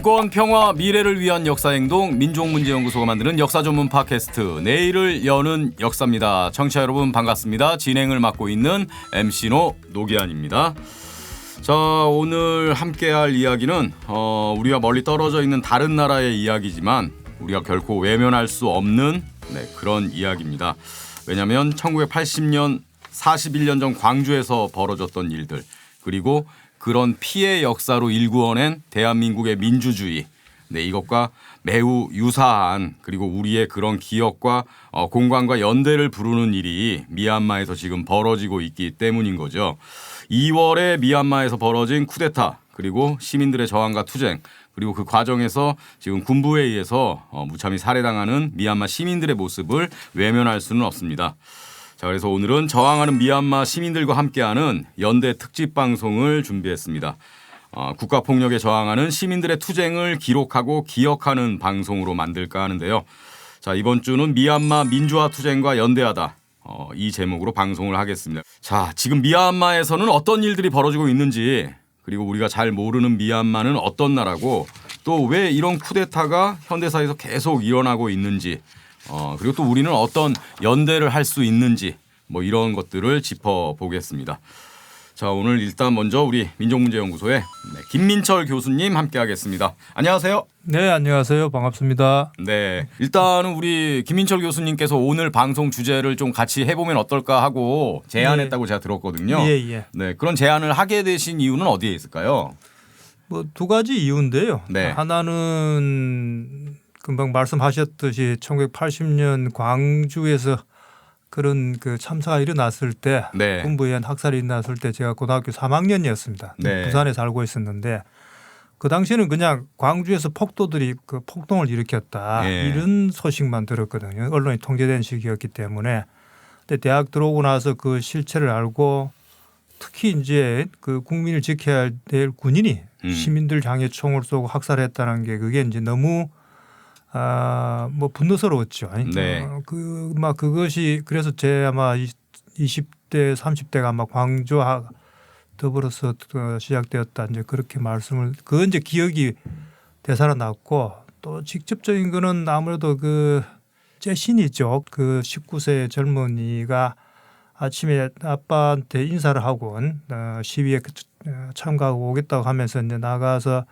인권, 평화, 미래를 위한 역사행동 민족문제연구소가 만드는 역사 전문 팟캐스트 내일을 여는 역사입니다. 청취자 여러분 반갑습니다. 진행을 맡고 있는 MC노 노기환입니다. 자, 오늘 함께할 이야기는 우리가 멀리 떨어져 있는 다른 나라의 이야기지만 우리가 결코 외면할 수 없는 그런 이야기입니다. 왜냐하면 1980년 41년 전 광주에서 벌어졌던 일들, 그리고 그런 피해 역사로 일구어낸 대한민국의 민주주의, 이것과 매우 유사한, 그리고 우리의 그런 기억과 공간과 연대를 부르는 일이 미얀마에서 지금 벌어지고 있기 때문인 거죠. 2월에 미얀마에서 벌어진 쿠데타, 그리고 시민들의 저항과 투쟁, 그리고 그 과정에서 지금 군부에 의해서 무참히 살해당하는 미얀마 시민들의 모습을 외면할 수는 없습니다. 자, 그래서 오늘은 저항하는 미얀마 시민들과 함께하는 연대 특집 방송을 준비했습니다. 국가폭력에 저항하는 시민들의 투쟁을 기록하고 기억하는 방송으로 만들까 하는데요. 자, 이번 주는 미얀마 민주화 투쟁과 연대하다, 이 제목으로 방송을 하겠습니다. 자, 지금 미얀마에서는 어떤 일들이 벌어지고 있는지, 그리고 우리가 잘 모르는 미얀마는 어떤 나라고, 또 왜 이런 쿠데타가 현대사에서 계속 일어나고 있는지, 그리고 또 우리는 어떤 연대를 할 수 있는지, 이런 것들을 짚어보겠습니다. 자, 오늘 일단 먼저 우리 민족문제연구소의 김민철 교수님 함께하겠습니다. 안녕하세요. 네, 안녕하세요. 반갑습니다. 네, 일단은 우리 김민철 교수님께서 오늘 방송 주제를 좀 같이 해보면 어떨까 하고 제안했다고 제가 들었거든요. 예. 네, 그런 제안을 하게 되신 이유는 어디에 있을까요? 두 가지 이유인데요. 네. 하나는 금방 말씀하셨듯이 1980년 광주에서 그런 그 참사가 일어났을 때, 네. 군부에 의한 학살이 일어났을 때 제가 고등학교 3학년이었습니다. 네. 부산에 살고 있었는데 그 당시에는 그냥 광주에서 폭도들이 그 폭동을 일으켰다, 네. 이런 소식만 들었거든요. 언론이 통제된 시기였기 때문에. 근데 대학 들어오고 나서 그 실체를 알고, 특히 이제 그 국민을 지켜야 될 군인이 시민들 향해 총을 쏘고 학살했다는 게, 그게 이제 너무 분노스러웠죠. 네. 그것이 그래서 제 아마 20대 30대가 아마 광주와 더불어서 시작되었다, 이제 그렇게 말씀을, 그건 이제 기억이 되살아났고, 또 직접적인 거는 아무래도 그 재신이죠. 그 19세 젊은이가 아침에 아빠한테 인사를 하고 시위에 참가하고 오겠다고 하면서 이제 나가서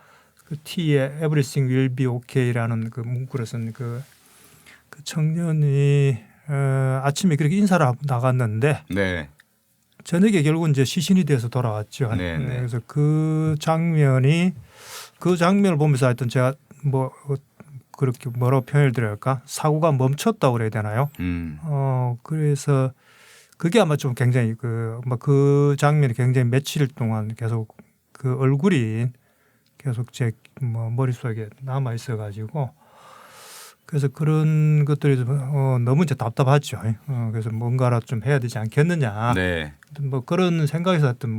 그 T에 Everything will be okay라는 그 문구를 쓴 그 청년이 아침에 그렇게 인사를 하고 나갔는데, 네. 저녁에 결국은 이제 시신이 돼서 돌아왔죠. 네. 그래서 그 장면을 보면서 하여튼 제가 그렇게 뭐라고 표현을 드려야 할까? 사고가 멈췄다고 그래야 되나요? 그래서 그게 아마 좀 굉장히 그 장면이 굉장히 며칠 동안 계속 그 얼굴이 계속 제 머릿속에 남아 있어가지고, 그래서 그런 것들이 너무 이제 답답하죠. 그래서 뭔가라 좀 해야 되지 않겠느냐. 네. 그런 생각에서 하여튼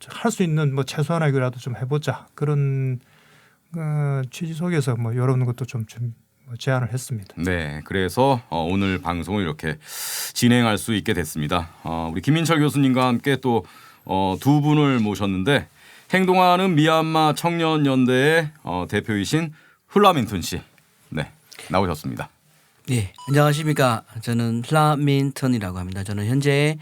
할 수 있는 최소한이라도 좀 해보자, 그런 취지 속에서 이런 것도 좀 제안을 했습니다. 네, 그래서 오늘 방송을 이렇게 진행할 수 있게 됐습니다. 우리 김민철 교수님과 함께 또 두 분을 모셨는데, 행동하는 미얀마 청년연대의 대표이신 플라민턴 씨, 나오셨습니다. 네, 안녕하십니까. 저는 플라민턴이라고 합니다. 저는 현재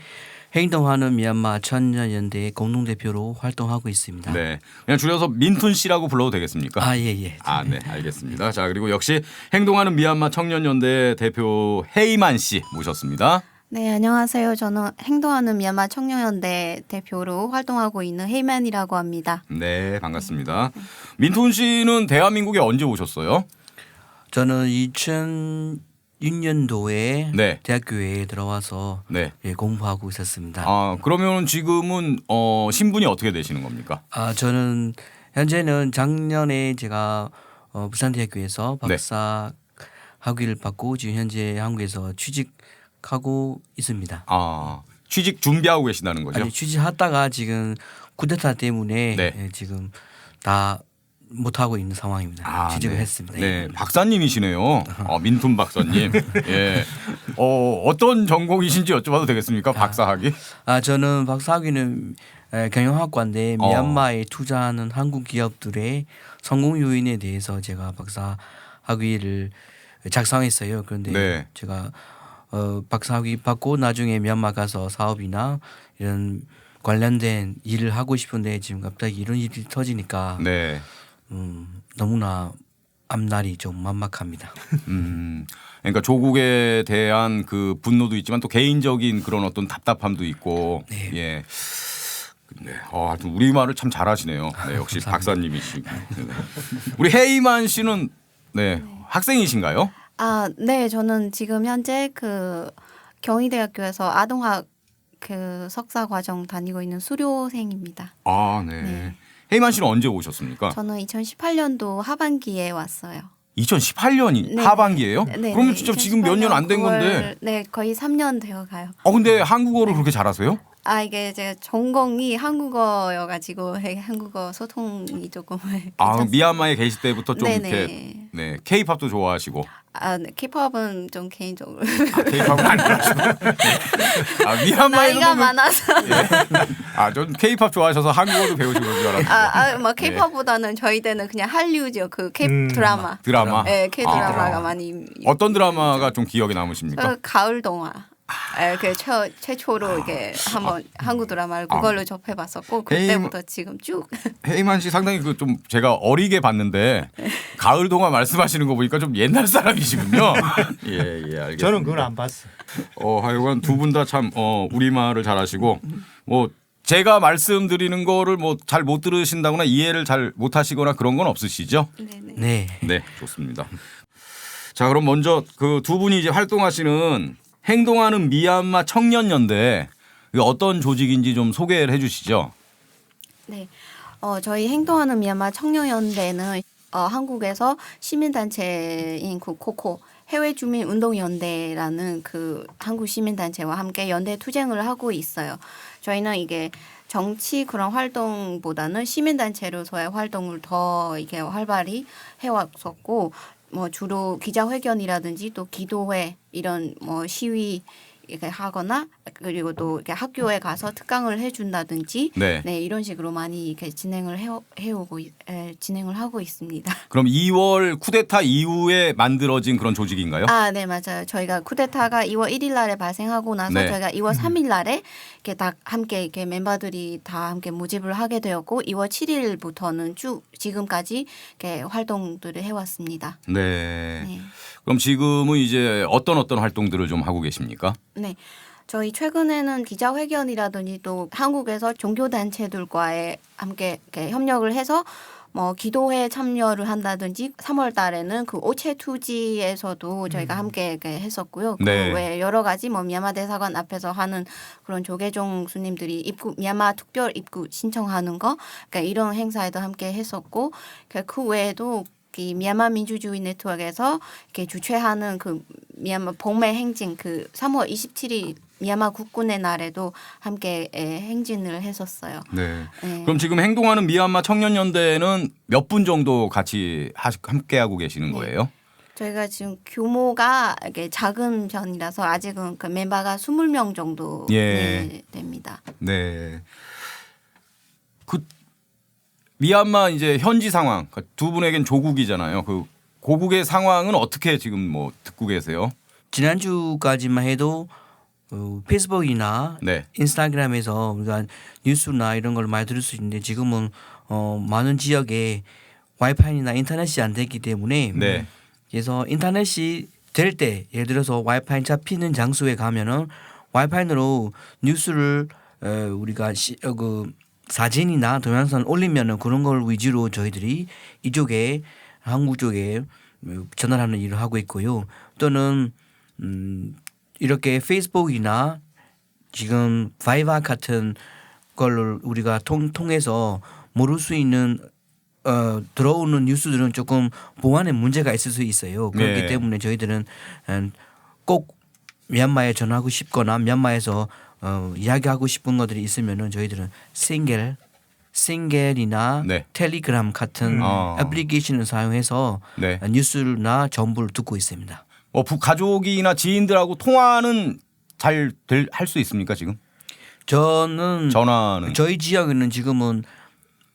행동하는 미얀마 청년연대의 공동대표로 활동하고 있습니다. 네, 그냥 줄여서 민툰 씨라고 불러도 되겠습니까? 예. 네, 알겠습니다. 자, 그리고 역시 행동하는 미얀마 청년연대 대표 헤이만 씨 모셨습니다. 네, 안녕하세요. 저는 행동하는 미얀마 청년연대 대표로 활동하고 있는 헤이만이라고 합니다. 네, 반갑습니다. 민툰 씨는 대한민국에 언제 오셨어요? 저는 2006년도에 네. 대학교에 들어와서 공부하고 있었습니다. 그러면 지금은 신분이 어떻게 되시는 겁니까? 저는 현재는 작년에 제가 부산대학교에서 박사 학위를 받고 지금 현재 한국에서 취직하고 있습니다. 취직 준비하고 계신다는 거죠? 아니, 취직하다가 지금 쿠데타 때문에 지금 다 못하고 있는 상황입니다. 취직을 했습니다. 네, 박사님이시네요. 민툰 박사님. 예. 어떤 전공이신지 여쭤봐도 되겠습니까? 박사학위? 저는 박사학위는 경영학과인데 미얀마에 투자하는 한국 기업들의 성공 요인에 대해서 제가 박사 학위를 작성했어요. 그런데 네. 제가 박사 학위 받고 나중에 미얀마 가서 사업이나 이런 관련된 일을 하고 싶은데 지금 갑자기 이런 일이 터지니까 네. 너무나 앞날이 좀 막막합니다. 그러니까 조국에 대한 그 분노도 있지만 또 개인적인 그런 어떤 답답함도 있고. 네. 예. 네. 하여튼 우리말을 참 잘하시네요. 네, 역시 박사님이시고. 네. 우리 헤이만 씨는 네, 학생이신가요? 네, 저는 지금 현재 그 경희대학교에서 아동학 그 석사 과정 다니고 있는 수료생입니다. 네. 네. 헤이만 씨는 언제 오셨습니까? 저는 2018년도 하반기에 왔어요. 2018년이 네. 하반기예요? 네, 그러면 네, 진짜 지금 몇 년 안 된 2018년 건데. 9월, 네, 거의 3년 되어 가요. 근데 한국어를 그렇게 잘하세요? 이게 제가 전공이 한국어여가지고 한국어 소통이 조금 미얀마에 계실 때부터 좀 네네. 이렇게 네, K-팝도 좋아하시고. 네, K-팝은 좀 개인적으로 K-팝은 안 좋아하시고. 미얀마에는 나이가 많아서 전 K-팝 좋아하셔서 한국어도 배우시고 그런 줄 알았는데. K-팝보다는 저희 때는 그냥 한류죠. 그 K 드라마. 드라마. 네, K 드라마가 많이. 어떤 드라마가 좀 기억에 남으십니까? 가을 동화. 그 최초로 이게 한번 한국 드라마를 그걸로 접해봤었고 그때부터 지금 쭉. 헤이만 씨 상당히 그 좀 제가 어리게 봤는데 가을 동화 말씀하시는 거 보니까 좀 옛날 사람이시군요. 예, 알겠습니다. 저는 그걸 안 봤어. 하여간 두 분 다 참 우리말을 잘하시고 제가 말씀드리는 거를 잘 못 들으신다거나 이해를 잘 못 하시거나 그런 건 없으시죠? 네네. 네. 좋습니다. 자, 그럼 먼저 그 두 분이 이제 활동하시는 행동하는 미얀마 청년연대 어떤 조직인지 좀 소개를 해주시죠. 네, 저희 행동하는 미얀마 청년연대는 한국에서 시민단체인 그 코코 해외주민운동연대라는 그 한국 시민단체와 함께 연대 투쟁을 하고 있어요. 저희는 이게 정치 그런 활동보다는 시민단체로서의 활동을 더 이게 활발히 해왔었고, 주로 기자회견이라든지 또 기도회 이런 시위 이렇게 하거나 그리고 또 이렇게 학교에 가서 특강을 해준다든지 네. 이런 식으로 많이 이렇게 진행을 진행을 하고 있습니다. 그럼 2월 쿠데타 이후에 만들어진 그런 조직인가요? 네, 맞아요. 저희가 쿠데타가 2월 1일 날에 발생하고 나서 네. 저희가 2월 3일 날에 이렇게 다 함께 이렇게 멤버들이 다 함께 모집을 하게 되었고 2월 7일부터는 쭉 지금까지 이렇게 활동들을 해왔습니다. 네. 네. 그럼 지금은 이제 어떤 활동들을 좀 하고 계십니까? 네. 저희 최근에는 기자회견이라든지 또 한국에서 종교단체들과의 함께 이렇게 협력을 해서 기도회 참여를 한다든지 3월 달에는 그 오체투지에서도 저희가 함께 이렇게 했었고요. 네. 그 외에 여러 가지 미얀마 대사관 앞에서 하는 그런 조계종 스님들이 미얀마 특별 입국 신청하는 거 그러니까 이런 행사에도 함께 했었고 그 외에도 미얀마 민주주의 네트워크에서 이렇게 주최하는 그 미얀마 복매 행진 그 3월 27일 미얀마 국군의 날에도 함께 행진을 했었어요. 네. 네. 그럼 지금 행동하는 미얀마 청년연대는 몇 분 정도 같이 함께 하고 계시는 거예요? 저희가 지금 규모가 이게 작은 편이라서 아직은 그 멤버가 20명 정도 됩니다. 네. 미얀마 이제 현지 상황 두 분에겐 조국이잖아요. 그 고국의 상황은 어떻게 지금 듣고 계세요? 지난주까지만 해도 페이스북이나 네. 인스타그램에서 우리가 뉴스나 이런 걸 많이 들을 수 있는데 지금은 많은 지역에 와이파이나 인터넷이 안 되기 때문에 네. 그래서 인터넷이 될 때 예를 들어서 와이파이 잡히는 장소에 가면은 와이파이로 뉴스를 우리가 그 사진이나 동영상 올리면은 그런 걸 위주로 저희들이 이쪽에 한국 쪽에 전달하는 일을 하고 있고요. 또는 이렇게 페이스북이나 지금 바이바 같은 걸로 우리가 통해서 모를 수 있는 들어오는 뉴스들은 조금 보안에 문제가 있을 수 있어요. 그렇기 네. 때문에 때문에 저희들은 꼭 미얀마에 전하고 싶거나 미얀마에서 이야기하고 싶은 것들이 있으면은 저희들은 싱겔이나 네. 텔레그램 같은 애플리케이션을 사용해서 네. 뉴스나 정보를 듣고 있습니다. 가족이나 지인들하고 통화는 잘 할 수 있습니까 지금? 저는 전화는 저희 지역에는 지금은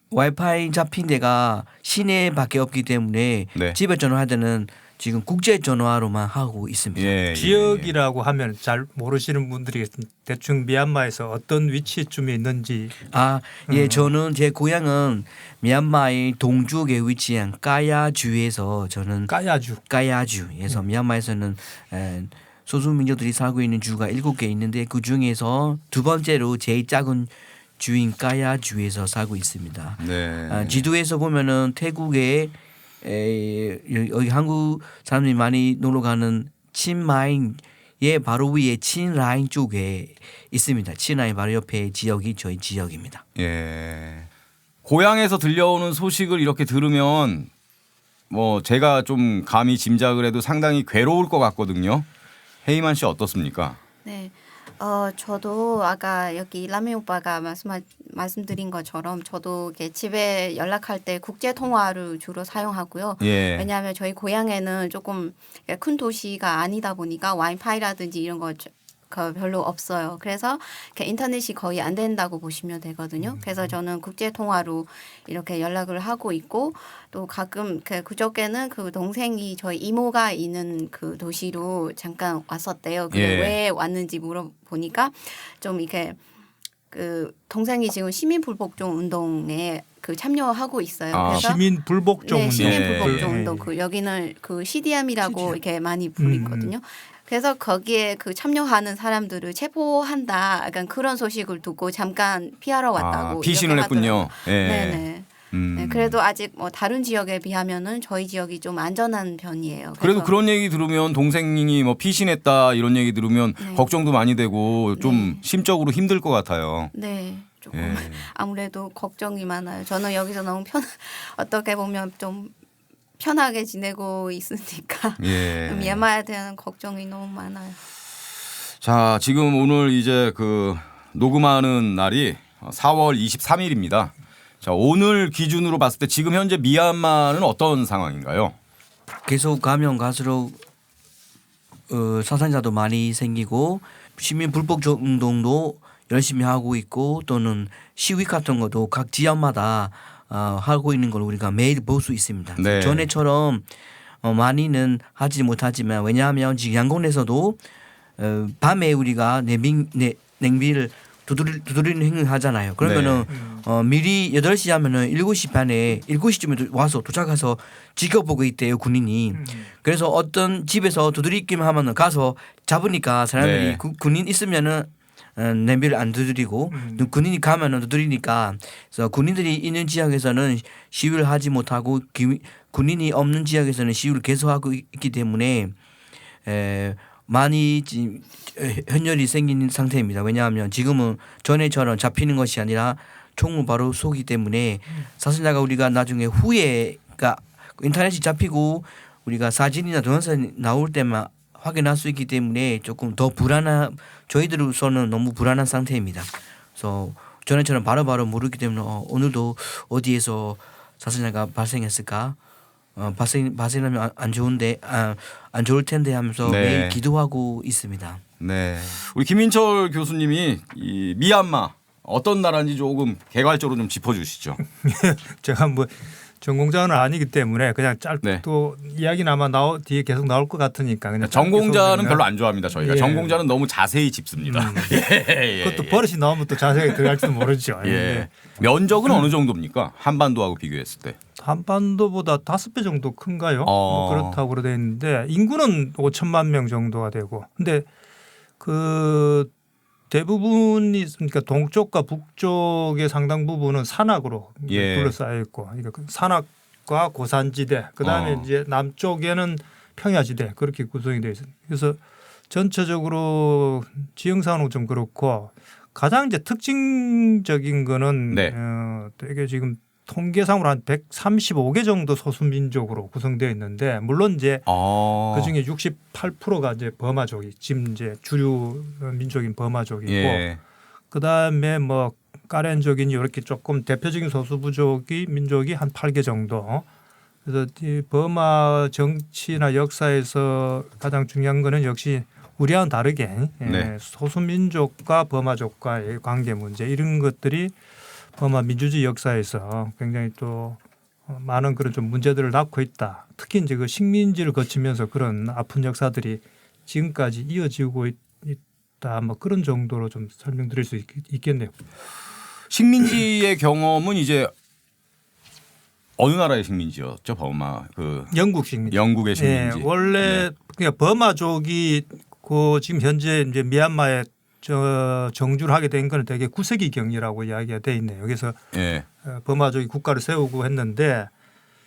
와이파이 잡힌 데가 시내밖에 없기 때문에 네. 집에 전화할 때는 지금 국제 전화로만 하고 있습니다. 예, 지역이라고 하면 잘 모르시는 분들이 대충 미얀마에서 어떤 위치쯤에 있는지 저는 제 고향은 미얀마의 동쪽에 위치한 까야주에서 저는 까야주에서 미얀마에서는 소수민족들이 살고 있는 주가 7개 있는데 그 중에서 두 번째로 제일 작은 주인 까야주에서 살고 있습니다. 네. 지도에서 보면은 태국에 여기 한국 사람들이 많이 놀러 가는 친마인의 바로 위에 친라인 쪽에 있습니다. 친라인 바로 옆에 지역이 저희 지역입니다. 예. 고향에서 들려오는 소식을 이렇게 들으면 뭐 제가 좀 감히 짐작을 해도 상당히 괴로울 것 같거든요. 헤이만 씨 어떻습니까? 네. 저도 아까 여기 라미 오빠가 말씀드린 것처럼 저도 이렇게 집에 연락할 때 국제 통화를 주로 사용하고요. 예. 왜냐하면 저희 고향에는 조금 큰 도시가 아니다 보니까 와이파이라든지 이런 거 별로 없어요. 그래서 인터넷이 거의 안 된다고 보시면 되거든요. 그래서 저는 국제 통화로 이렇게 연락을 하고 있고 또 가끔 그저께는 그 동생이 저희 이모가 있는 그 도시로 잠깐 왔었대요. 근데 예. 왜 왔는지 물어보니까 좀 이렇게 그 동생이 지금 시민 불복종 운동에 참여하고 있어요. 그래서 시민 불복종 운동. 시민 예. 불복종 예. 운동. 여기는 그 CDM이라고 이렇게 많이 부르거든요. 그래서 거기에 참여하는 사람들을 체포한다. 약간 그런 소식을 듣고 잠깐 피하러 왔다고. 피신을 했군요. 예. 네네. 네, 그래도 아직 다른 지역에 비하면은 저희 지역이 좀 안전한 편이에요. 그래도 그런 얘기 들으면 동생이 피신했다 이런 얘기 들으면 네. 걱정도 많이 되고 좀 심적으로 힘들 것 같아요. 네. 조금 예. 아무래도 걱정이 많아요. 저는 여기서 너무 어떻게 보면 좀 편하게 지내고 있으니까 예. 미얀마에 대한 걱정이 너무 많아요. 자, 지금 오늘 이제 녹음하는 날이 4월 23일입니다. 자, 오늘 기준으로 봤을 때 지금 현재 미얀마는 어떤 상황인가요? 계속 가면 갈수록 사상자도 많이 생기고 시민 불복종 운동도 열심히 하고 있고 또는 시위 같은 것도 각 지역마다 하고 있는 걸 우리가 매일 볼 수 있습니다. 네. 전에처럼 많이는 하지 못하지만 왜냐하면 지금 양곤에서도 밤에 우리가 냉비를 두드리는 행위를 하잖아요. 그러면은 미리 8시 하면은 7시 반에 7시쯤에 와서 도착해서 지켜보고 있대요, 군인이. 그래서 어떤 집에서 두드리기만 하면은 가서 잡으니까 사람들이 네. 군인 있으면은 냄비를 안 두드리고 군인이 가면은 두드리니까 그래서 군인들이 있는 지역에서는 시위를 하지 못하고 군인이 없는 지역에서는 시위를 계속하고 있기 때문에 많이 현열이 생긴 상태입니다. 왜냐하면 지금은 전에처럼 잡히는 것이 아니라 총을 바로 쏘기 때문에 사실자가 우리가 나중에 후에가 인터넷이 잡히고 우리가 사진이나 동영상이 나올 때만 확인할 수 있기 때문에 조금 더 저희들로서는 너무 불안한 상태입니다. 그래서 전에처럼 바로바로 모르기 때문에 오늘도 어디에서 사상자가 발생했을까? 발생하면 안 좋을 텐데 하면서 네. 매일 기도하고 있습니다. 네. 우리 김민철 교수님이 이 미얀마 어떤 나라인지 조금 개괄적으로 좀 짚어주시죠. 제가 전공자는 아니기 때문에 그냥 짧게 또 이야기는 아마 뒤에 계속 나올 것 같으니까 그냥 전공자는 별로 안 좋아합니다. 저희가 예. 전공자는 너무 자세히 짚습니다. 예. 그것도 버릇이 나오면 또 자세하게 들어갈지도 모르죠. 예. 면적은 어느 정도입니다. 한반도하고 비교했을 때. 한반도보다 5배 정도 큰가요? 그렇다고 그러돼 있는데 인구는 5천만 명 정도가 되고 근데 대부분이 그러니까 동쪽과 북쪽의 상당 부분은 산악으로 둘러싸여 있고 그러니까 산악과 고산지대 그다음에 이제 남쪽에는 평야지대 그렇게 구성이 되어 있습니다. 그래서 전체적으로 지형상으로 좀 그렇고 가장 이제 특징적인 거는 되게 지금 통계상으로 한 135개 정도 소수민족으로 구성되어 있는데 물론 이제 그 중에 68%가 이제 버마족이 지금 이제 주류 민족인 버마족이고 그 다음에 까렌족인 이렇게 조금 대표적인 소수부족이 민족이 한 8개 정도. 그래서 이 버마 정치나 역사에서 가장 중요한 거는 역시 우리와는 다르게 네. 소수민족과 버마족과의 관계 문제 이런 것들이 버마 민주주의 역사에서 굉장히 또 많은 그런 좀 문제들을 낳고 있다. 특히 이제 그 식민지를 거치면서 그런 아픈 역사들이 지금까지 이어지고 있다. 뭐 그런 정도로 좀 설명드릴 수 있겠네요. 식민지의 경험은 이제 어느 나라의 식민지였죠? 버마 영국 식민지. 영국의 식민지. 원래 그러니까 버마족이 그 지금 현재 이제 미얀마에 정주를 하게 된 건 되게 9세기 경이라고 이야기가 돼 있네요. 그래서 예. 버마족이 국가를 세우고 했는데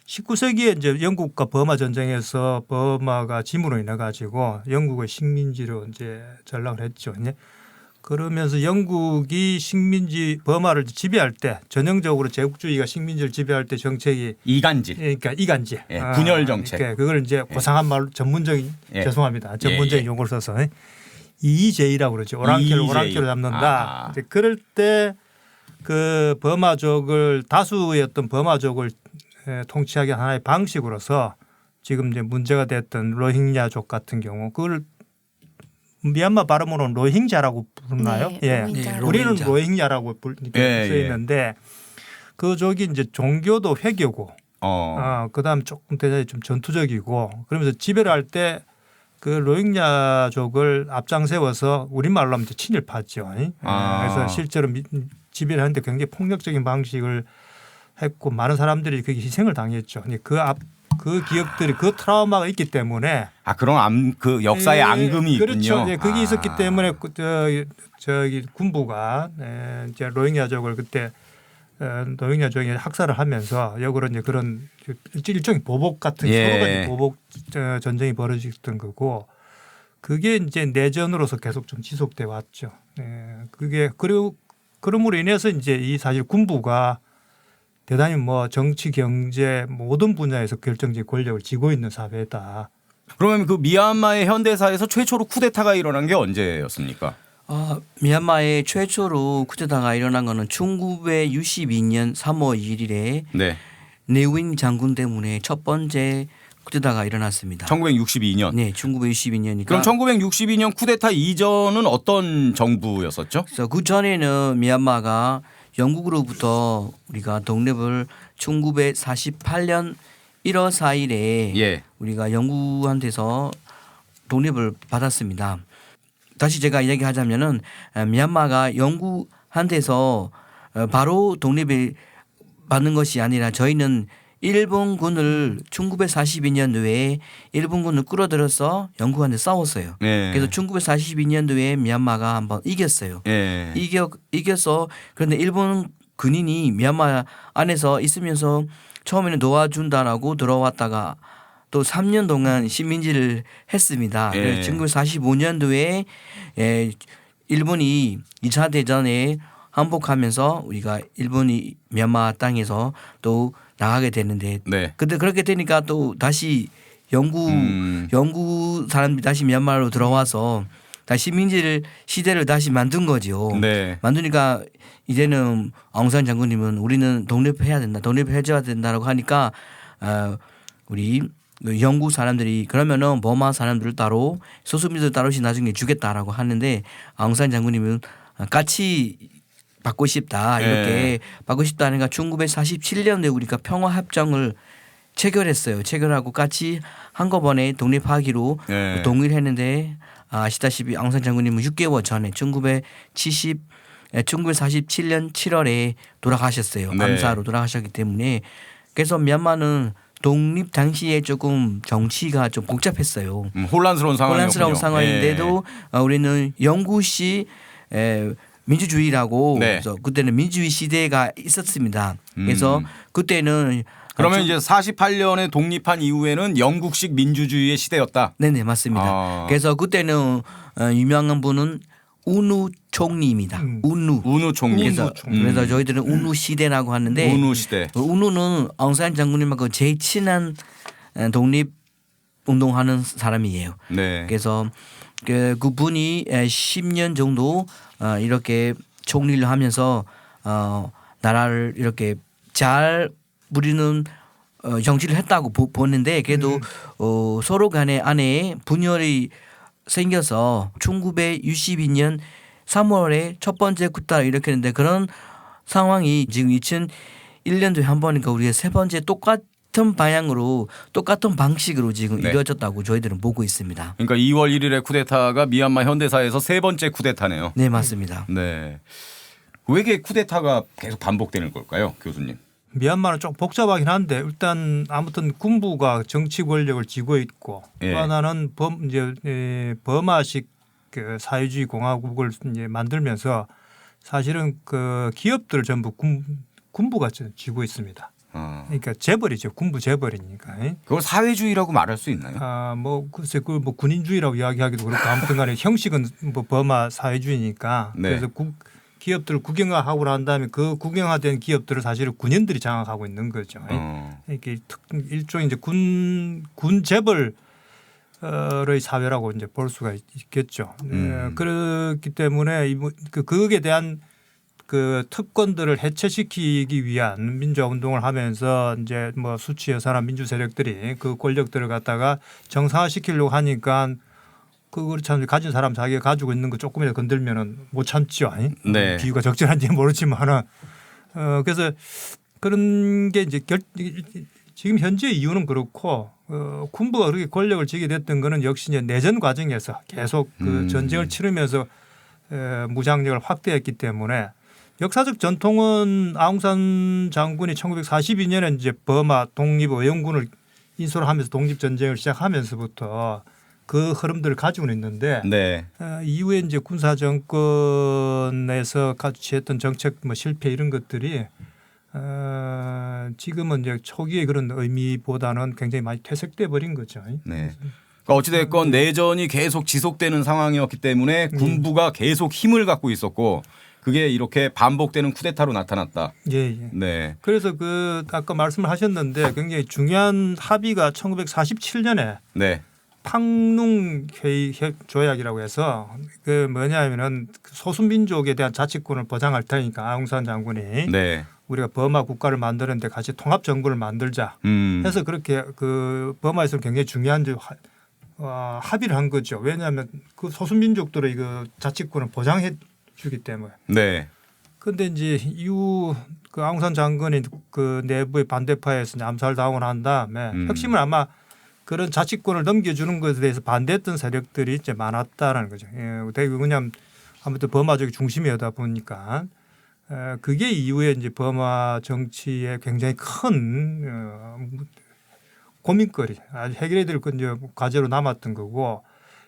19세기에 이제 영국과 버마 전쟁에서 버마가 짐으로 인해 가지고 영국의 식민지로 이제 전락을 했죠. 그러면서 영국이 식민지 버마를 지배할 때 전형적으로 제국주의가 식민지를 지배할 때 정책이 이간질. 그러니까 이간질, 예, 분열 정책. 그러니까 그걸 이제 고상한 말로 전문적인 예. 죄송합니다. 전문적인 예. 용어를 써서 이의제의라고 그러죠. 오랑캐를 이의제의. 오랑캐로 잡는다. 아. 이제 그럴 때 그 버마족을 다수의 어떤 버마족을 통치하기 하나의 방식으로서 지금 이제 문제가 됐던 로힝야족 같은 경우 그걸 미얀마 발음으로는 로힝자라고 부르나요? 네, 예. 로힝자. 우리는 로힝자. 로힝야라고 예, 써 있는데 그 족이 이제 종교도 회교고 그다음 조금 대단히 좀 전투적이고 그러면서 지배를 할 때 그 로힝야족을 앞장 세워서 우리말로 하면 친일파죠. 그래서 실제로 지배를 하는데 굉장히 폭력적인 방식을 했고 많은 사람들이 그게 희생을 당했죠. 그 기억들이 그 트라우마가 있기 때문에 그런 그 역사의 앙금이 있군요. 그렇죠. 예, 그게 있었기 때문에 저기 군부가 이제 로힝야족을 그때 로힝야족이 학살을 하면서 역으로 이제 그런 일종의 보복 같은 예. 서로 간의 보복 전쟁이 벌어졌던 거고 그게 이제 내전으로서 계속 좀 지속돼 왔죠. 그게 그리고 그럼으로 인해서 이제 이 사실 군부가 대단히 뭐 정치 경제 모든 분야에서 결정적인 권력을 쥐고 있는 사회다. 그러면 그 미얀마의 현대사에서 최초로 쿠데타가 일어난 게 언제였습니까? 미얀마의 최초로 쿠데타가 일어난 거는 1962년 3월 1일에 네. 네윈 장군 때문에 첫 번째 쿠데타가 일어났습니다. 1962년. 네, 1962년이니까. 그럼 1962년 쿠데타 이전은 어떤 정부였었죠? 그래서 그 전에는 미얀마가 영국으로부터 우리가 독립을 1948년 1월 4일에 예. 우리가 영국한테서 독립을 받았습니다. 다시 제가 이야기하자면은 미얀마가 영국한테서 바로 독립을 받는 것이 아니라 저희는 일본군을 1942년도에 일본군을 끌어들여서 영국한테 싸웠어요. 예. 그래서 1942년도에 미얀마가 한번 이겼어요. 예. 이겨서 그런데 일본 군인이 미얀마 안에서 있으면서 처음에는 도와준다라고 들어왔다가 또 3년 동안 식민지를 했습니다. 예. 그래서 1945년도에 일본이 2차 대전에 항복하면서 우리가 일본이 미얀마 땅에서 또 나가게 되는데 네. 근데 그렇게 되니까 또 다시 영국 사람들이 다시 미얀마로 들어와서 다시 식민지를 시대를 다시 만든 거죠. 네. 만드니까 이제는 아웅산 장군님은 우리는 독립해야 된다, 독립해줘야 된다라고 하니까 우리 영국 사람들이 그러면은 버마 사람들 따로 소수민들 따로씩 나중에 주겠다라고 하는데 아웅산 장군님은 같이 받고 싶다 이렇게 받고 싶다 하니까 1947년도에 우리가 평화협정을 체결했어요. 체결하고 같이 한꺼번에 독립하기로 예. 동의했는데 아시다시피 아웅산 장군님은 6개월 전에 1947년 7월에 돌아가셨어요. 네. 암사로 돌아가셨기 때문에 그래서 미얀마는 독립 당시에 조금 정치가 좀 복잡했어요. 혼란스러운 상황이었군요. 혼란스러운 상황인데도 우리는 영구시 민주주의라고 네. 그래서 그때는 민주주의 시대가 있었습니다. 그래서 그때는 그러면 이제 48년에 독립한 이후에는 영국식 민주주의의 시대였다. 네네 맞습니다. 그래서 그때는 유명한 분은 우누 총리입니다. 우누 총리. 그래서 저희들은 우누 시대라고 하는데 우누 시대. 우누는 아웅산 장군님하고 제일 친한 독립 운동하는 사람이에요. 네. 그래서 그분이 10년 정도 이렇게 총리를 하면서 나라를 이렇게 잘 부리는 정치를 했다고 보는데 그래도 서로 간에 안에 분열이 생겨서 1962년 3월에 첫 번째 쿠데타를 일으켰는데 그런 상황이 지금 2001년도에 한 번이니까 우리가 세 번째 똑같은 방향으로 똑같은 방식으로 지금 네. 이루어졌다고 저희들은 보고 있습니다. 그러니까 2월 1일의 쿠데타가 미얀마 현대사에서 세 번째 쿠데타네요. 네, 맞습니다. 네. 왜 이게 쿠데타가 계속 반복되는 걸까요, 교수님? 미얀마는 좀 복잡하긴 한데 일단 아무튼 군부가 정치 권력을 쥐고 있고 예. 또 하나는 버마식 그 사회주의 공화국을 이제 만들면서 사실은 그 기업들 전부 군부가 쥐고 있습니다. 그러니까 재벌이죠. 군부 재벌이니까. 그걸 사회주의라고 말할 수 있나요? 뭐 글쎄 그걸 뭐 군인주의라고 이야기하기도 그렇고 아무튼간에 형식은 뭐 버마 사회주의니까 네. 그래서 기업들을 국영화하고 난 다음에 그 국영화된 기업들을 사실은 군인들이 장악하고 있는 거죠. 이게 일종의 이제 군 재벌의 사회라고 이제 볼 수가 있겠죠. 그렇기 때문에 그에 대한 그 특권들을 해체시키기 위한 민주화 운동을 하면서 이제 뭐 수치 여사나 민주 세력들이 그 권력들을 갖다가 정상화시키려고 하니까 그걸 참 가진 사람 자기가 가지고 있는 거 조금이라도 건들면은 못 참지요. 네. 비유가 적절한지 모르지만은 그래서 그런 게 이제 지금 현재 이유는 그렇고 군부가 그렇게 권력을 쥐게 됐던 거는 역시 이제 내전 과정에서 계속 그 전쟁을 치르면서 무장력을 확대했기 때문에 역사적 전통은 아웅산 장군이 1942년에 이제 버마 독립의용군을 인수를 하면서 독립전쟁을 시작하면서부터 그 흐름들을 가지고는 있는데 네. 이후에 이제 군사 정권에서 취했던 정책 뭐 실패 이런 것들이 지금은 이제 초기의 그런 의미보다는 굉장히 많이 퇴색돼 버린 거죠. 네. 그러니까 어찌됐건 내전이 계속 지속되는 상황이었기 때문에 군부가 계속 힘을 갖고 있었고 그게 이렇게 반복되는 쿠데타로 나타났다. 예. 네. 그래서 그 아까 말씀을 하셨는데 굉장히 중요한 합의가 1947년에 네. 팡룽 회의 조약이라고 해서 그 뭐냐면은 소수민족에 대한 자치권을 보장할 테니까 아웅산 장군이 네. 우리가 버마 국가를 만드는데 같이 통합 정부를 만들자 해서 그렇게 그 버마에서는 굉장히 중요한 합의를 한 거죠. 왜냐하면 그 소수민족들의 그 자치권을 보장해 주기 때문에. 네. 그런데 이제 이후 그 아웅산 장군이 그 내부의 반대파에서 암살당하고 난 다음에 핵심은 아마 그런 자치권을 넘겨주는 것에 대해서 반대했던 세력들이 이제 많았다라는 거죠. 되게 그냥 아무튼 버마족이 중심이다 보니까 그게 이후에 이제 버마 정치에 굉장히 큰 고민거리, 아주 해결해야 될 건 이제 과제로 남았던 거고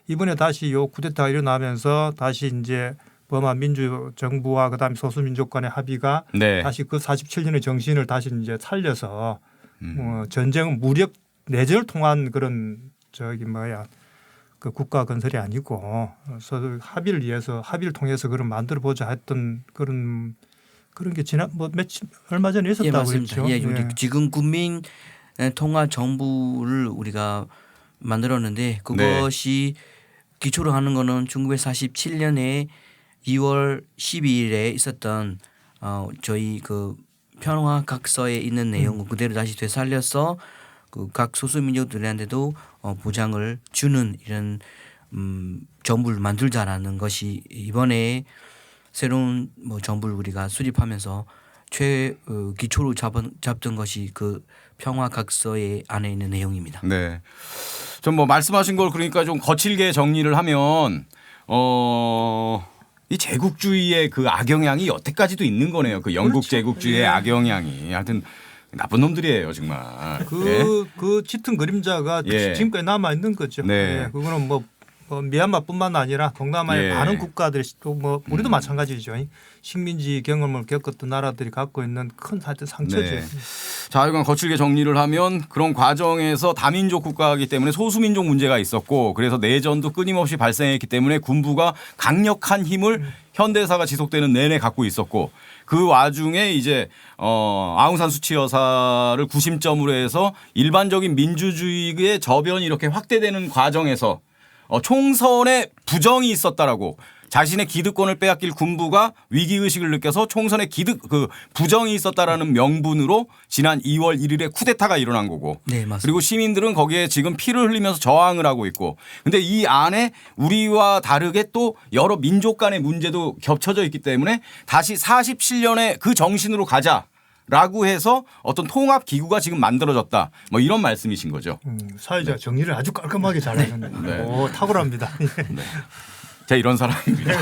이번에 다시 요 쿠데타가 일어나면서 다시 이제 버마 민주 정부와 그다음에 소수민족 간의 합의가 네. 다시 그 47년의 정신을 다시 이제 살려서 전쟁은 무력 내전을 통한 그런 그 국가 건설이 아니고 서로 합의를 위해서 합의를 통해서 그런 만들어 보자 했던 그런 게 지난 얼마 전에 있었다고 맞습니다. 했죠. 예, 우리 지금 국민 통합 정부를 우리가 만들었는데 그것이 기초로 하는 거는 1947년에 2월 12일에 있었던 저희 그 평화 각서에 있는 내용을 그대로 다시 되살려서 그 각 소수민족들한테도 보장을 주는 이런 정부를 만들자라는 것이 이번에 새로운 뭐 정부를 우리가 수립하면서 기초로 잡던 것이 그 평화 각서의 안에 있는 내용입니다. 네. 좀 뭐 말씀하신 걸 그러니까 좀 거칠게 정리를 하면 이 제국주의의 그 악영향이 여태까지도 있는 거네요. 그 영국 그렇죠. 제국주의의 악영향이 하여튼 나쁜 놈들이에요 정말. 그 짙은 그림자가 예. 지금까지 남아 있는 거죠. 네. 그거는 뭐 미얀마뿐만 아니라 동남아의 예. 많은 국가들이 또 뭐 우리도 마찬가지죠. 식민지 경험을 겪었던 나라들이 갖고 있는 큰 하여튼 상처죠. 네. 자, 이건 거칠게 정리를 하면 그런 과정에서 다민족 국가이기 때문에 소수민족 문제가 있었고 그래서 내전도 끊임없이 발생했기 때문에 군부가 강력한 힘을 현대사가 지속되는 내내 갖고 있었고 그 와중에 이제 아웅산 수치 여사를 구심점으로 해서 일반적인 민주주의의 저변이 이렇게 확대되는 과정에서 총선에 부정이 있었다라고 자신의 기득권을 빼앗길 군부가 위기 의식을 느껴서 총선에 부정이 있었다라는 명분으로 지난 2월 1일에 쿠데타가 일어난 거고. 네, 맞습니다. 그리고 시민들은 거기에 지금 피를 흘리면서 저항을 하고 있고. 근데 이 안에 우리와 다르게 또 여러 민족 간의 문제도 겹쳐져 있기 때문에 다시 47년의 그 정신으로 가자라고 해서 어떤 통합 기구가 지금 만들어졌다. 뭐 이런 말씀이신 거죠. 사회자 정리를 아주 깔끔하게 잘하셨네요. 네. 오, 탁월합니다. 제가 이런 사람입니다.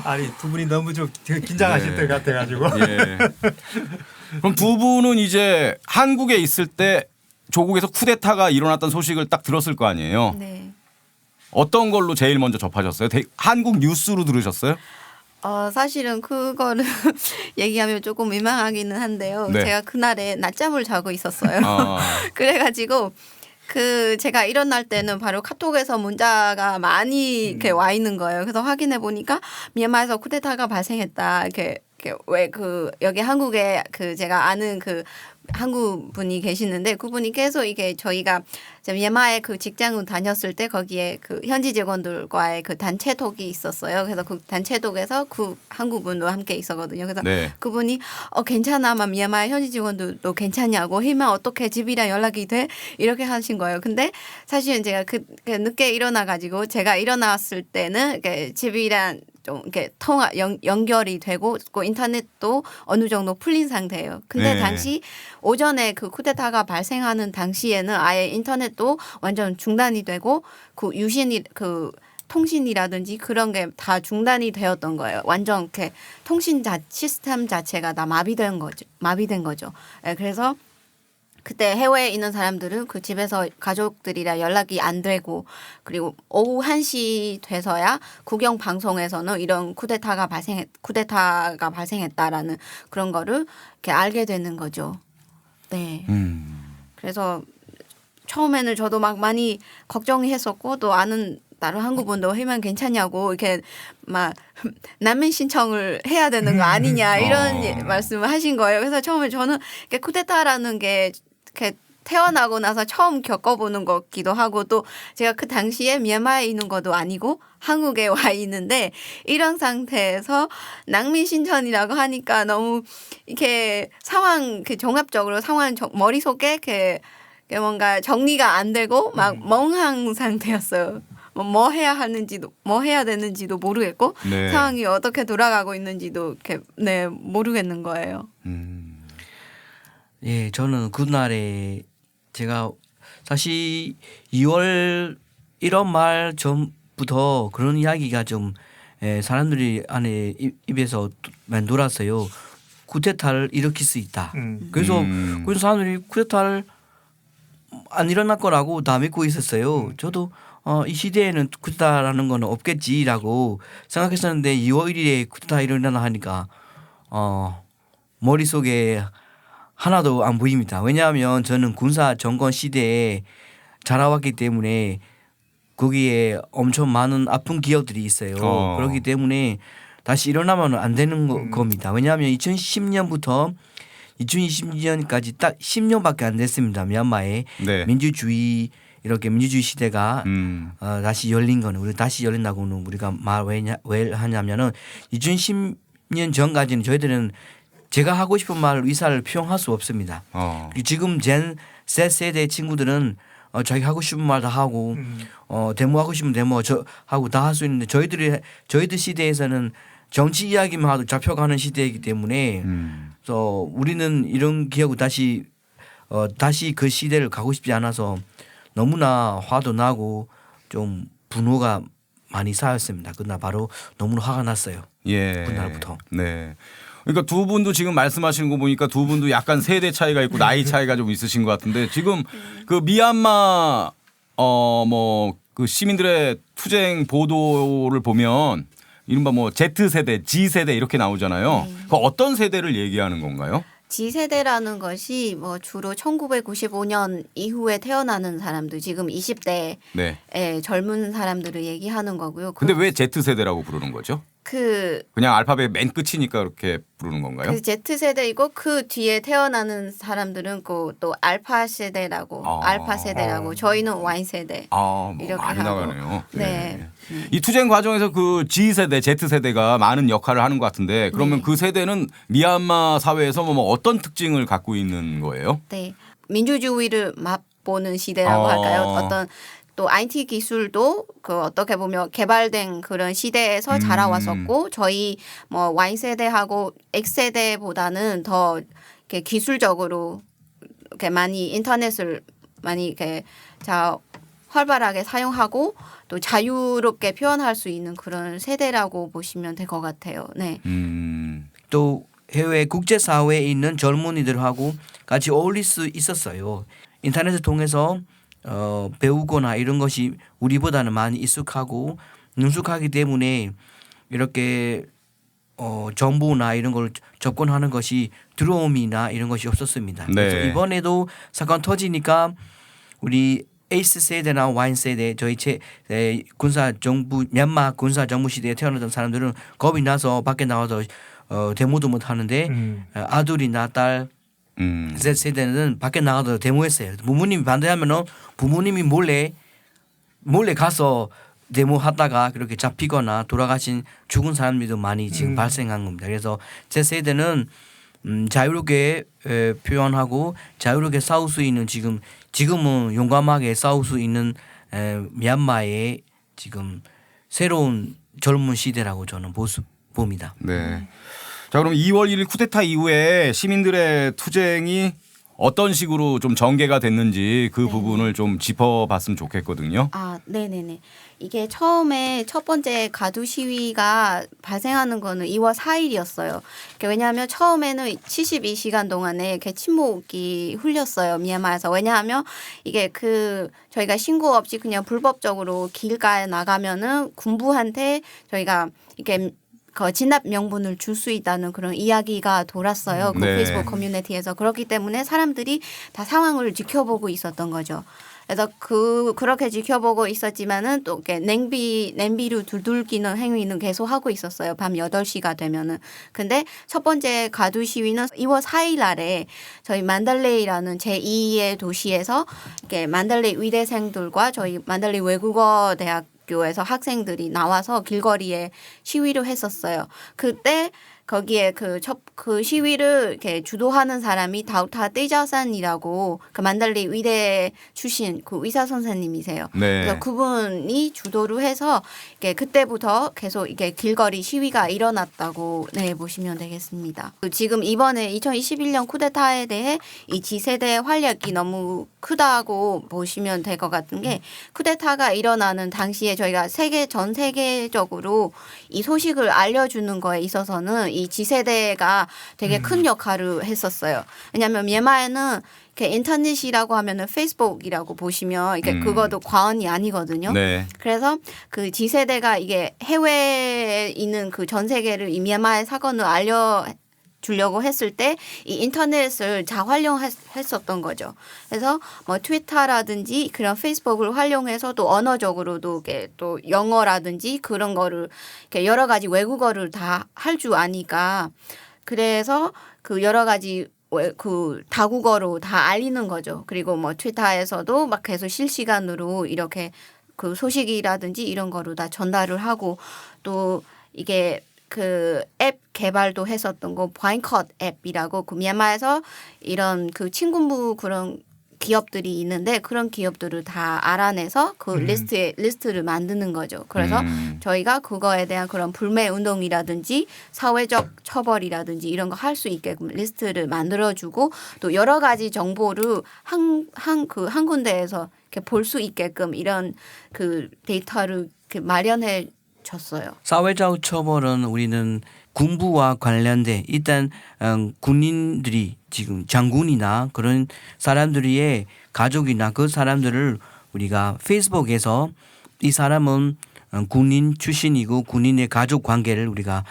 아니 두 분이 너무 좀 긴장하실 네. 때 같아가지고. 예. 그럼 두 분은 이제 한국에 있을 때 조국에서 쿠데타가 일어났던 소식을 딱 들었을 거 아니에요. 네. 어떤 걸로 제일 먼저 접하셨어요? 한국 뉴스로 들으셨어요? 사실은 그거를 얘기하면 조금 민망하기는 한데요. 네. 제가 그날에 낮잠을 자고 있었어요. 아. 그래가지고 제가 일어날 때는 바로 카톡에서 문자가 많이 이렇게 와 있는 거예요. 그래서 확인해 보니까 미얀마에서 쿠데타가 발생했다. 이렇게 왜 여기 한국에 제가 아는 한국 분이 계시는데 그분이 계속 이게 저희가 미얀마에 직장을 다녔을 때 거기에 현지 직원들과의 단체톡이 있었어요. 그래서 그 단체톡에서 한국 분도 함께 있었거든요. 그래서 네. 그분이 괜찮아, 미얀마 현지 직원들도 괜찮냐고, 희망 어떻게 집이랑 연락이 돼? 이렇게 하신 거예요. 근데 사실은 제가 늦게 일어나가지고 제가 일어났을 때는 집이랑 좀 이렇게 연결이 되고 인터넷도 어느 정도 풀린 상태예요. 근데 네. 당시 오전에 쿠데타가 발생하는 당시에는 아예 인터넷도 완전 중단이 되고 유신이 통신이라든지 그런 게 다 중단이 되었던 거예요. 완전 이렇게 시스템 자체가 다 마비된 거죠. 네, 그래서 그때 해외에 있는 사람들은 집에서 가족들이랑 연락이 안 되고 그리고 오후 1시 돼서야 국영 방송에서는 이런 쿠데타가 발생했다라는 그런 거를 이렇게 알게 되는 거죠. 네. 그래서 처음에는 저도 막 많이 걱정했었고 또 아는 다른 한국 분도 희망 괜찮냐고 이렇게 막 난민 신청을 해야 되는 거 아니냐 이런 말씀을 하신 거예요. 그래서 처음에 저는 쿠데타라는 게 이렇게 태어나고 나서 처음 겪어보는 거기도 하고 또 제가 그 당시에 미얀마에 있는 것도 아니고 한국에 와 있는데 이런 상태에서 난민 신청이라고 하니까 너무 이렇게 상황 종합적으로 상황 머릿속에 뭔가 정리가 안 되고 막 멍한 상태였어요. 뭐 해야 하는지도 뭐 해야 되는지도 모르겠고 네. 상황이 어떻게 돌아가고 있는지도 이렇게 모르겠는 거예요. 예, 저는 그날에 제가 사실 2월 1월 말 전부터 그런 이야기가 좀 사람들이 안에 입에서 많이 돌았어요. 쿠데타를 일으킬 수 있다. 그래서 사람들이 쿠데타를 안 일어날 거라고 다 믿고 있었어요. 저도 이 시대에는 쿠데타라는 거는 없겠지라고 생각했었는데 2월 1일에 쿠데타 일어나나 하니까 머릿속에 하나도 안 보입니다. 왜냐하면 저는 군사 정권 시대에 자라왔기 때문에 거기에 엄청 많은 아픈 기억들이 있어요. 그렇기 때문에 다시 일어나면 안 되는 겁니다. 왜냐하면 2010년부터 2020년까지 딱 10년밖에 안 됐습니다. 미얀마에 네. 민주주의 시대가 다시 열린 거는 우리 다시 열린다고는 우리가 왜 하냐면은 2010년 전까지는 저희들은 제가 하고 싶은 말 의사를 표현할 수 없습니다. 지금 Z 세대 친구들은 자기 하고 싶은 말 다 하고 데모하고 싶으면 데모 하고 다 할 수 있는데 저희들 시대에서는 정치 이야기만 하도 잡혀가는 시대이기 때문에 그래서 우리는 이런 기억을 다시 그 시대를 가고 싶지 않아서 너무나 화도 나고 좀 분노가 많이 쌓였습니다. 그날 바로 너무나 화가 났어요. 예. 그날부터. 네. 그러니까 두 분도 지금 말씀하시는 거 보니까 두 분도 약간 세대 차이가 있고 나이 차이가 좀 있으신 것 같은데 지금 미얀마 그 시민들의 투쟁 보도를 보면 이른바 Z세대, G세대 이렇게 나오잖아요. 그 어떤 세대를 얘기하는 건가요? G세대라는 것이 주로 1995년 이후에 태어나는 사람들, 지금 20대의 네. 젊은 사람들을 얘기하는 거고요. 근데 왜 Z세대라고 부르는 거죠? 그냥 알파벳 맨 끝이니까 그렇게 부르는 건가요? 그 Z 세대이고 그 뒤에 태어나는 사람들은 또 알파 세대라고 알파 세대라고 저희는 Y 세대. 뭐 이렇게 많이 하고. 나가네요. 네. 이 투쟁 과정에서 그 G 세대, Z 세대가 많은 역할을 하는 것 같은데 그러면 네. 그 세대는 미얀마 사회에서 뭐 어떤 특징을 갖고 있는 거예요? 네. 민주주의를 맛보는 시대라고 할까요? 어떤 또 IT 기술도 그 어떻게 보면 개발된 그런 시대에서 자라왔었고 저희 뭐 Y 세대하고 X 세대보다는 더 이렇게 기술적으로 이렇게 많이 인터넷을 많이 이렇게 활발하게 사용하고 또 자유롭게 표현할 수 있는 그런 세대라고 보시면 될 것 같아요. 네. 또 해외 국제사회에 있는 젊은이들하고 같이 어울릴 수 있었어요. 인터넷을 통해서 배우거나 이런 것이 우리보다는 많이 익숙하고 능숙하기 때문에 이렇게 정보나 이런 걸 접근하는 것이 두려움이나 이런 것이 없었습니다. 네. 그래서 이번에도 사건 터지니까 우리 X 세대나 Y 세대 저희 군사 정부 미얀마 군사 정부 시대에 태어났던 사람들은 겁이 나서 밖에 나와서 데모도 못 하는데 아들이나 딸 Z 세대는 밖에 나가서 데모했어요. 부모님이 반대하면은 부모님이 몰래 가서 데모하다가 그렇게 잡히거나 돌아가신 죽은 사람들도 많이 지금 발생한 겁니다. 그래서 Z 세대는 자유롭게 표현하고 자유롭게 싸울 수 있는 지금은 용감하게 싸울 수 있는 미얀마의 지금 새로운 젊은 시대라고 저는 봅니다. 네. 자, 그럼 2월 1일 쿠데타 이후에 시민들의 투쟁이 어떤 식으로 좀 전개가 됐는지 그 부분을 좀 짚어봤으면 좋겠거든요. 네네네. 이게 처음에 첫 번째 가두 시위가 발생하는 거는 2월 4일이었어요. 왜냐하면 처음에는 72시간 동안에 이렇게 침묵이 흘렸어요. 미얀마에서. 왜냐하면 이게 저희가 신고 없이 그냥 불법적으로 길가에 나가면은 군부한테 저희가 이렇게 그 진압 명분을 줄 수 있다는 그런 이야기가 돌았어요. 그 네. 페이스북 커뮤니티에서. 그렇기 때문에 사람들이 다 상황을 지켜보고 있었던 거죠. 그래서 그렇게 지켜보고 있었지만은 또 이렇게 냄비로 두들기는 행위는 계속 하고 있었어요. 밤 8시가 되면은. 근데 첫 번째 가두 시위는 2월 4일 날에 저희 만달레이라는 제2의 도시에서 이렇게 만달레이 의대생들과 저희 만달레이 외국어 대학 에서 학생들이 나와서 길거리에 시위를 했었어요. 그때 거기에 그 시위를 이렇게 주도하는 사람이 다우타 떼자산이라고 그 만달리 의대 출신 그 의사 선생님이세요. 네. 그래서 그분이 주도를 해서 이게 그때부터 계속 이게 길거리 시위가 일어났다고 보시면 되겠습니다. 지금 이번에 2021년 쿠데타에 대해 이 G세대의 활약이 너무 크다고 보시면 될 것 같은 게 쿠데타가 일어나는 당시에 저희가 전 세계적으로 이 소식을 알려주는 거에 있어서는 이 G세대가 되게 큰 역할을 했었어요. 왜냐하면 미얀마에는 이렇게 인터넷이라고 하면은 페이스북이라고 보시면 이게 그것도 과언이 아니거든요. 네. 그래서 그 G세대가 이게 해외에 있는 그 전 세계를 이 미얀마의 사건을 주려고 했을 때 이 인터넷을 활용했었던 거죠. 그래서 뭐 트위터라든지 그런 페이스북을 활용해서 또 언어적으로도 또 영어라든지 그런 거를 이렇게 여러 가지 외국어를 다 할 줄 아니까 그래서 그 여러 가지 그 다국어로 다 알리는 거죠. 그리고 뭐 트위터에서도 막 계속 실시간으로 이렇게 그 소식이라든지 이런 거로 다 전달을 하고 또 이게 그 앱 개발도 했었던 거 바인컷 앱이라고 그 미얀마에서 이런 그 친군부 그런 기업들이 있는데 그런 기업들을 다 알아내서 그 리스트를 만드는 거죠. 그래서 저희가 그거에 대한 그런 불매 운동이라든지 사회적 처벌이라든지 이런 거 할 수 있게끔 리스트를 만들어주고 또 여러 가지 정보를 한 군데에서 이렇게 볼 수 있게끔 이런 그 데이터를 이렇게 마련해 줬어요. 사회적 처벌은 우리는 군부와 관련된 일단 군인들이 지금 장군이나 그런 사람들의 가족이나 그 사람들을 우리가 페이스북에서 이 사람은 군인 출신이고 군인의 가족 관계를 우리가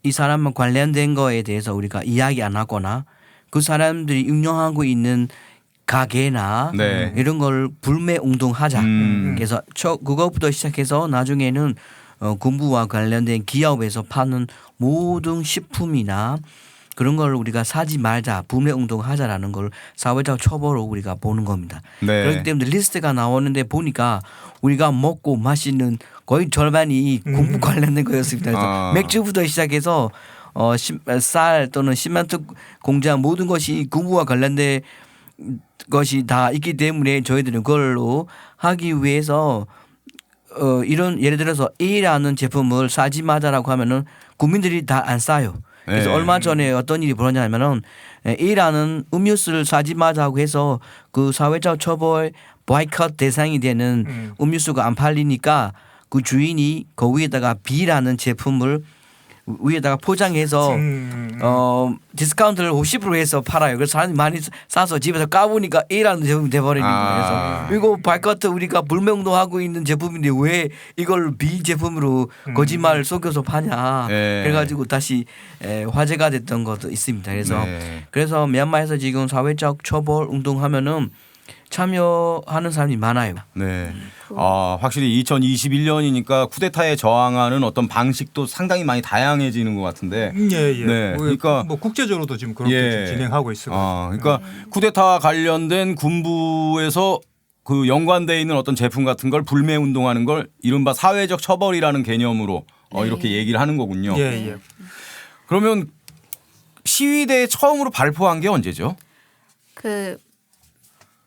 이 사람과 관련된 거에 대해서 우리가 이야기 안 하거나 그 사람들이 운영하고 있는 가게나 이런 걸 불매 운동하자. 그래서 그것부터 시작해서 나중에는 군부와 관련된 기업에서 파는 모든 식품이나 그런 걸 우리가 사지 말자, 불매 운동하자라는 걸 사회적 처벌로 우리가 보는 겁니다. 네. 그렇기 때문에 리스트가 나오는데 보니까 우리가 먹고 마시는 거의 절반이 군부 관련된 거였습니다. 그래서 아. 맥주부터 시작해서 쌀 또는 시멘트 공장 모든 것이 군부와 관련된 것이 다 있기 때문에 저희들은 그걸로 하기 위해서 이런 예를 들어서 A라는 제품을 사지 마자라고 하면은 국민들이 다 안 싸요. 그래서 네. 얼마 전에 어떤 일이 벌어졌냐면은 A라는 음료수를 사지 마자고 해서 그 사회적 처벌 보이콧 대상이 되는 음료수가 안 팔리니까 그 주인이 그 위에다가 B라는 제품을 위에다가 포장해서 디스카운트를 50% 해서 팔아요. 그래서 사람들이 많이 사서 집에서 까보니까 A라는 제품이 돼버리는 거예요. 그래서 이거 바이커트 우리가 불매운동하고 있는 제품인데 왜 이걸 B 제품으로 거짓말 속여서 파냐. 네. 그래가지고 다시 화제가 됐던 것도 있습니다. 그래서 네. 그래서 미얀마에서 지금 사회적 처벌 운동하면은 참여하는 사람이 많아요. 네. 아, 확실히 2021년이니까 쿠데타에 저항하는 어떤 방식도 상당히 많이 다양해지는 것 같은데. 예. 네, 그러니까 뭐 국제적으로도 지금 그렇게 예. 지금 진행하고 있어요. 그러니까 쿠데타 관련된 군부에서 그 연관돼 있는 어떤 제품 같은 걸 불매 운동하는 걸 이른바 사회적 처벌이라는 개념으로 이렇게 얘기를 하는 거군요. 예. 그러면 시위대에 처음으로 발표한 게 언제죠? 그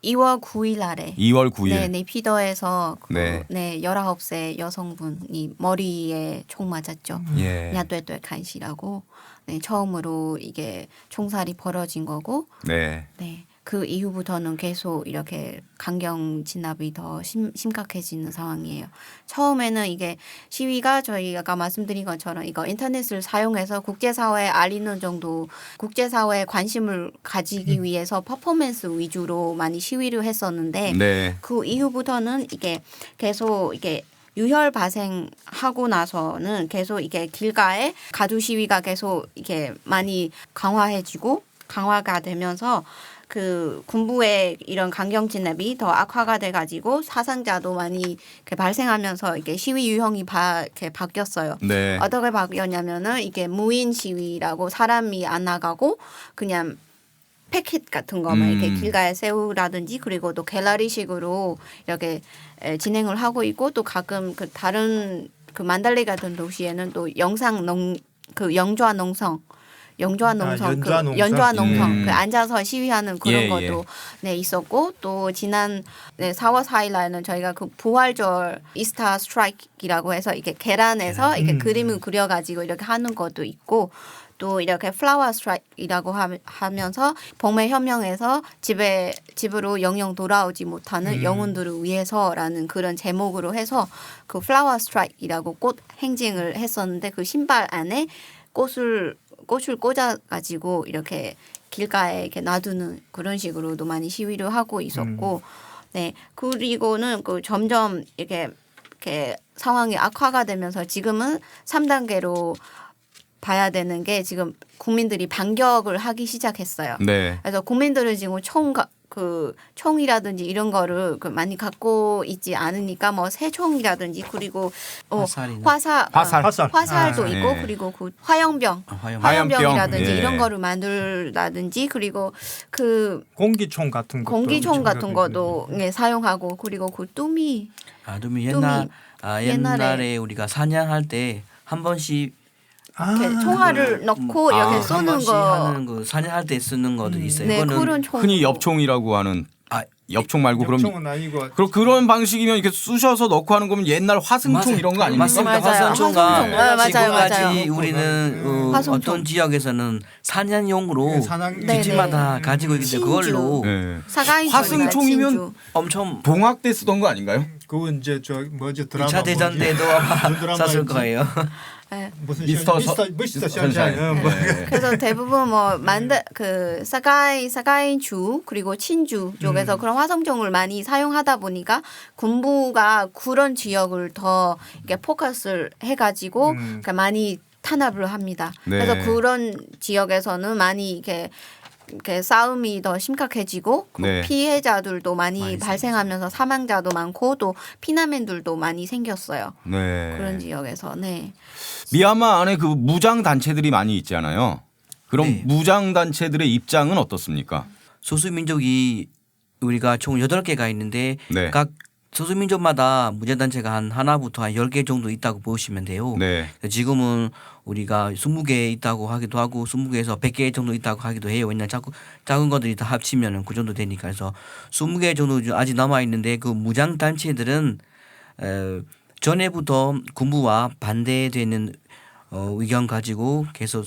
2월 9일 날에 2월 9일. 네, 네피더에서 네. 19세 여성분이 머리에 총 맞았죠. 예. 야뚜에뚜에 간시라고 네, 처음으로 이게 총살이 벌어진 거고 네. 네. 그 이후부터는 계속 이렇게 강경 진압이 더 심각해지는 상황이에요. 처음에는 이게 시위가 저희가 아까 말씀드린 것처럼 이거 인터넷을 사용해서 국제사회에 알리는 정도 국제사회에 관심을 가지기 위해서 퍼포먼스 위주로 많이 시위를 했었는데 네. 그 이후부터는 이게 계속 이게 유혈 발생하고 나서는 계속 이게 길가에 가두 시위가 계속 이게 많이 강화가 되면서 그 군부의 이런 강경 진압이 더 악화가 돼가지고 사상자도 많이 이렇게 발생하면서 이게 시위 유형이 이렇게 바뀌었어요. 네. 어떻게 바뀌었냐면은 이게 무인 시위라고 사람이 안 나가고 그냥 패킷 같은 거만 이렇게 길가에 세우라든지 그리고 또 갤러리식으로 이렇게 진행을 하고 있고 또 가끔 그 다른 그 만달레 같은 도시에는 또 연좌 농성 그 앉아서 시위하는 그런 것도 네 있었고 또 지난 4월 4일 날에는 저희가 그 부활절 이스터 스트라이크라고 해서 이렇게 계란에서 이렇게 그림을 그려가지고 이렇게 하는 것도 있고 또 이렇게 플라워 스트라이크라고 하면서 복매 혁명에서 집으로 영영 돌아오지 못하는 영혼들을 위해서라는 그런 제목으로 해서 그 플라워 스트라이크라고 꽃 행진을 했었는데 그 신발 안에 꽃을 꽂아가지고 이렇게 길가에 이렇게 놔두는 그런 식으로도 많이 시위를 하고 있었고, 네 그리고는 그 점점 이렇게 상황이 악화가 되면서 지금은 3단계로 봐야 되는 게 지금 국민들이 반격을 하기 시작했어요. 네. 그래서 국민들은 지금 총이라든지 이런 거를 많이 갖고 있지 않으니까 뭐 새총이라든지 그리고 화살도 있고 네. 그리고 그 화염병이라든지 예. 이런 거를 만들라든지 그리고 그 공기총 같은 것도 네, 사용하고 그리고 그 뚜미 옛날에 우리가 사냥할 때 한 번씩 이렇게 총알을 넣고 이렇게 쏘는 거 하는 거 사냥할 때 쓰는 것도 있어요. 네, 그거는 그런 총 흔히 엽총이라고 하는 엽총 말고 엽총은 아니고 그런 방식이면 이렇게 쑤셔서 넣고 하는 거면 옛날 화승총 이런 거 아닙니까? 맞습니다. 맞아요. 화성총과 맞아요. 지금까지 맞아요. 우리는 화성총. 어떤 지역에서는 사냥용으로 네, 집집마다 가지고 있기 때문에 그걸로 네. 사가인 화승총이면 엄청 봉학 때 쓰던 거 아닌가요? 그건 이제 드라마 2차 대전 때도 아마 썼을 거예요. 네. 무슨 미스터 선샤인. 선샤인. 네. 그래서 대부분 그 사가인주 그리고 친주 쪽에서 그런 화성총을 많이 사용하다 보니까 군부가 그런 지역을 더 이렇게 포커스를 해가지고 그러니까 많이 탄압을 합니다. 네. 그래서 그런 지역에서는 많이 이렇게 이렇게 싸움이 더 심각해지고 그 네. 피해자들도 많이 많이 발생하면서 사망자도 많고 또 피난민들도 많이 생겼어요. 네. 그런 지역에서. 네. 미얀마 안에 그 무장 단체들이 많이 있잖아요. 그럼 네. 무장 단체들의 입장은 어떻습니까? 소수민족이 우리가 총 8개가 있는데 네. 각 소수민족마다 무장단체가 한 하나부터 한 10개 정도 있다고 보시면 돼요. 네. 지금은 우리가 20개 있다고 하기도 하고 20개에서 100개 정도 있다고 하기도 해요. 왜냐하면 자꾸 작은 것들이 다 합치면 그 정도 되니까. 그래서 20개 정도 아직 남아있는데 그 무장단체들은 전에부터 군부와 반대되는 의견 가지고 계속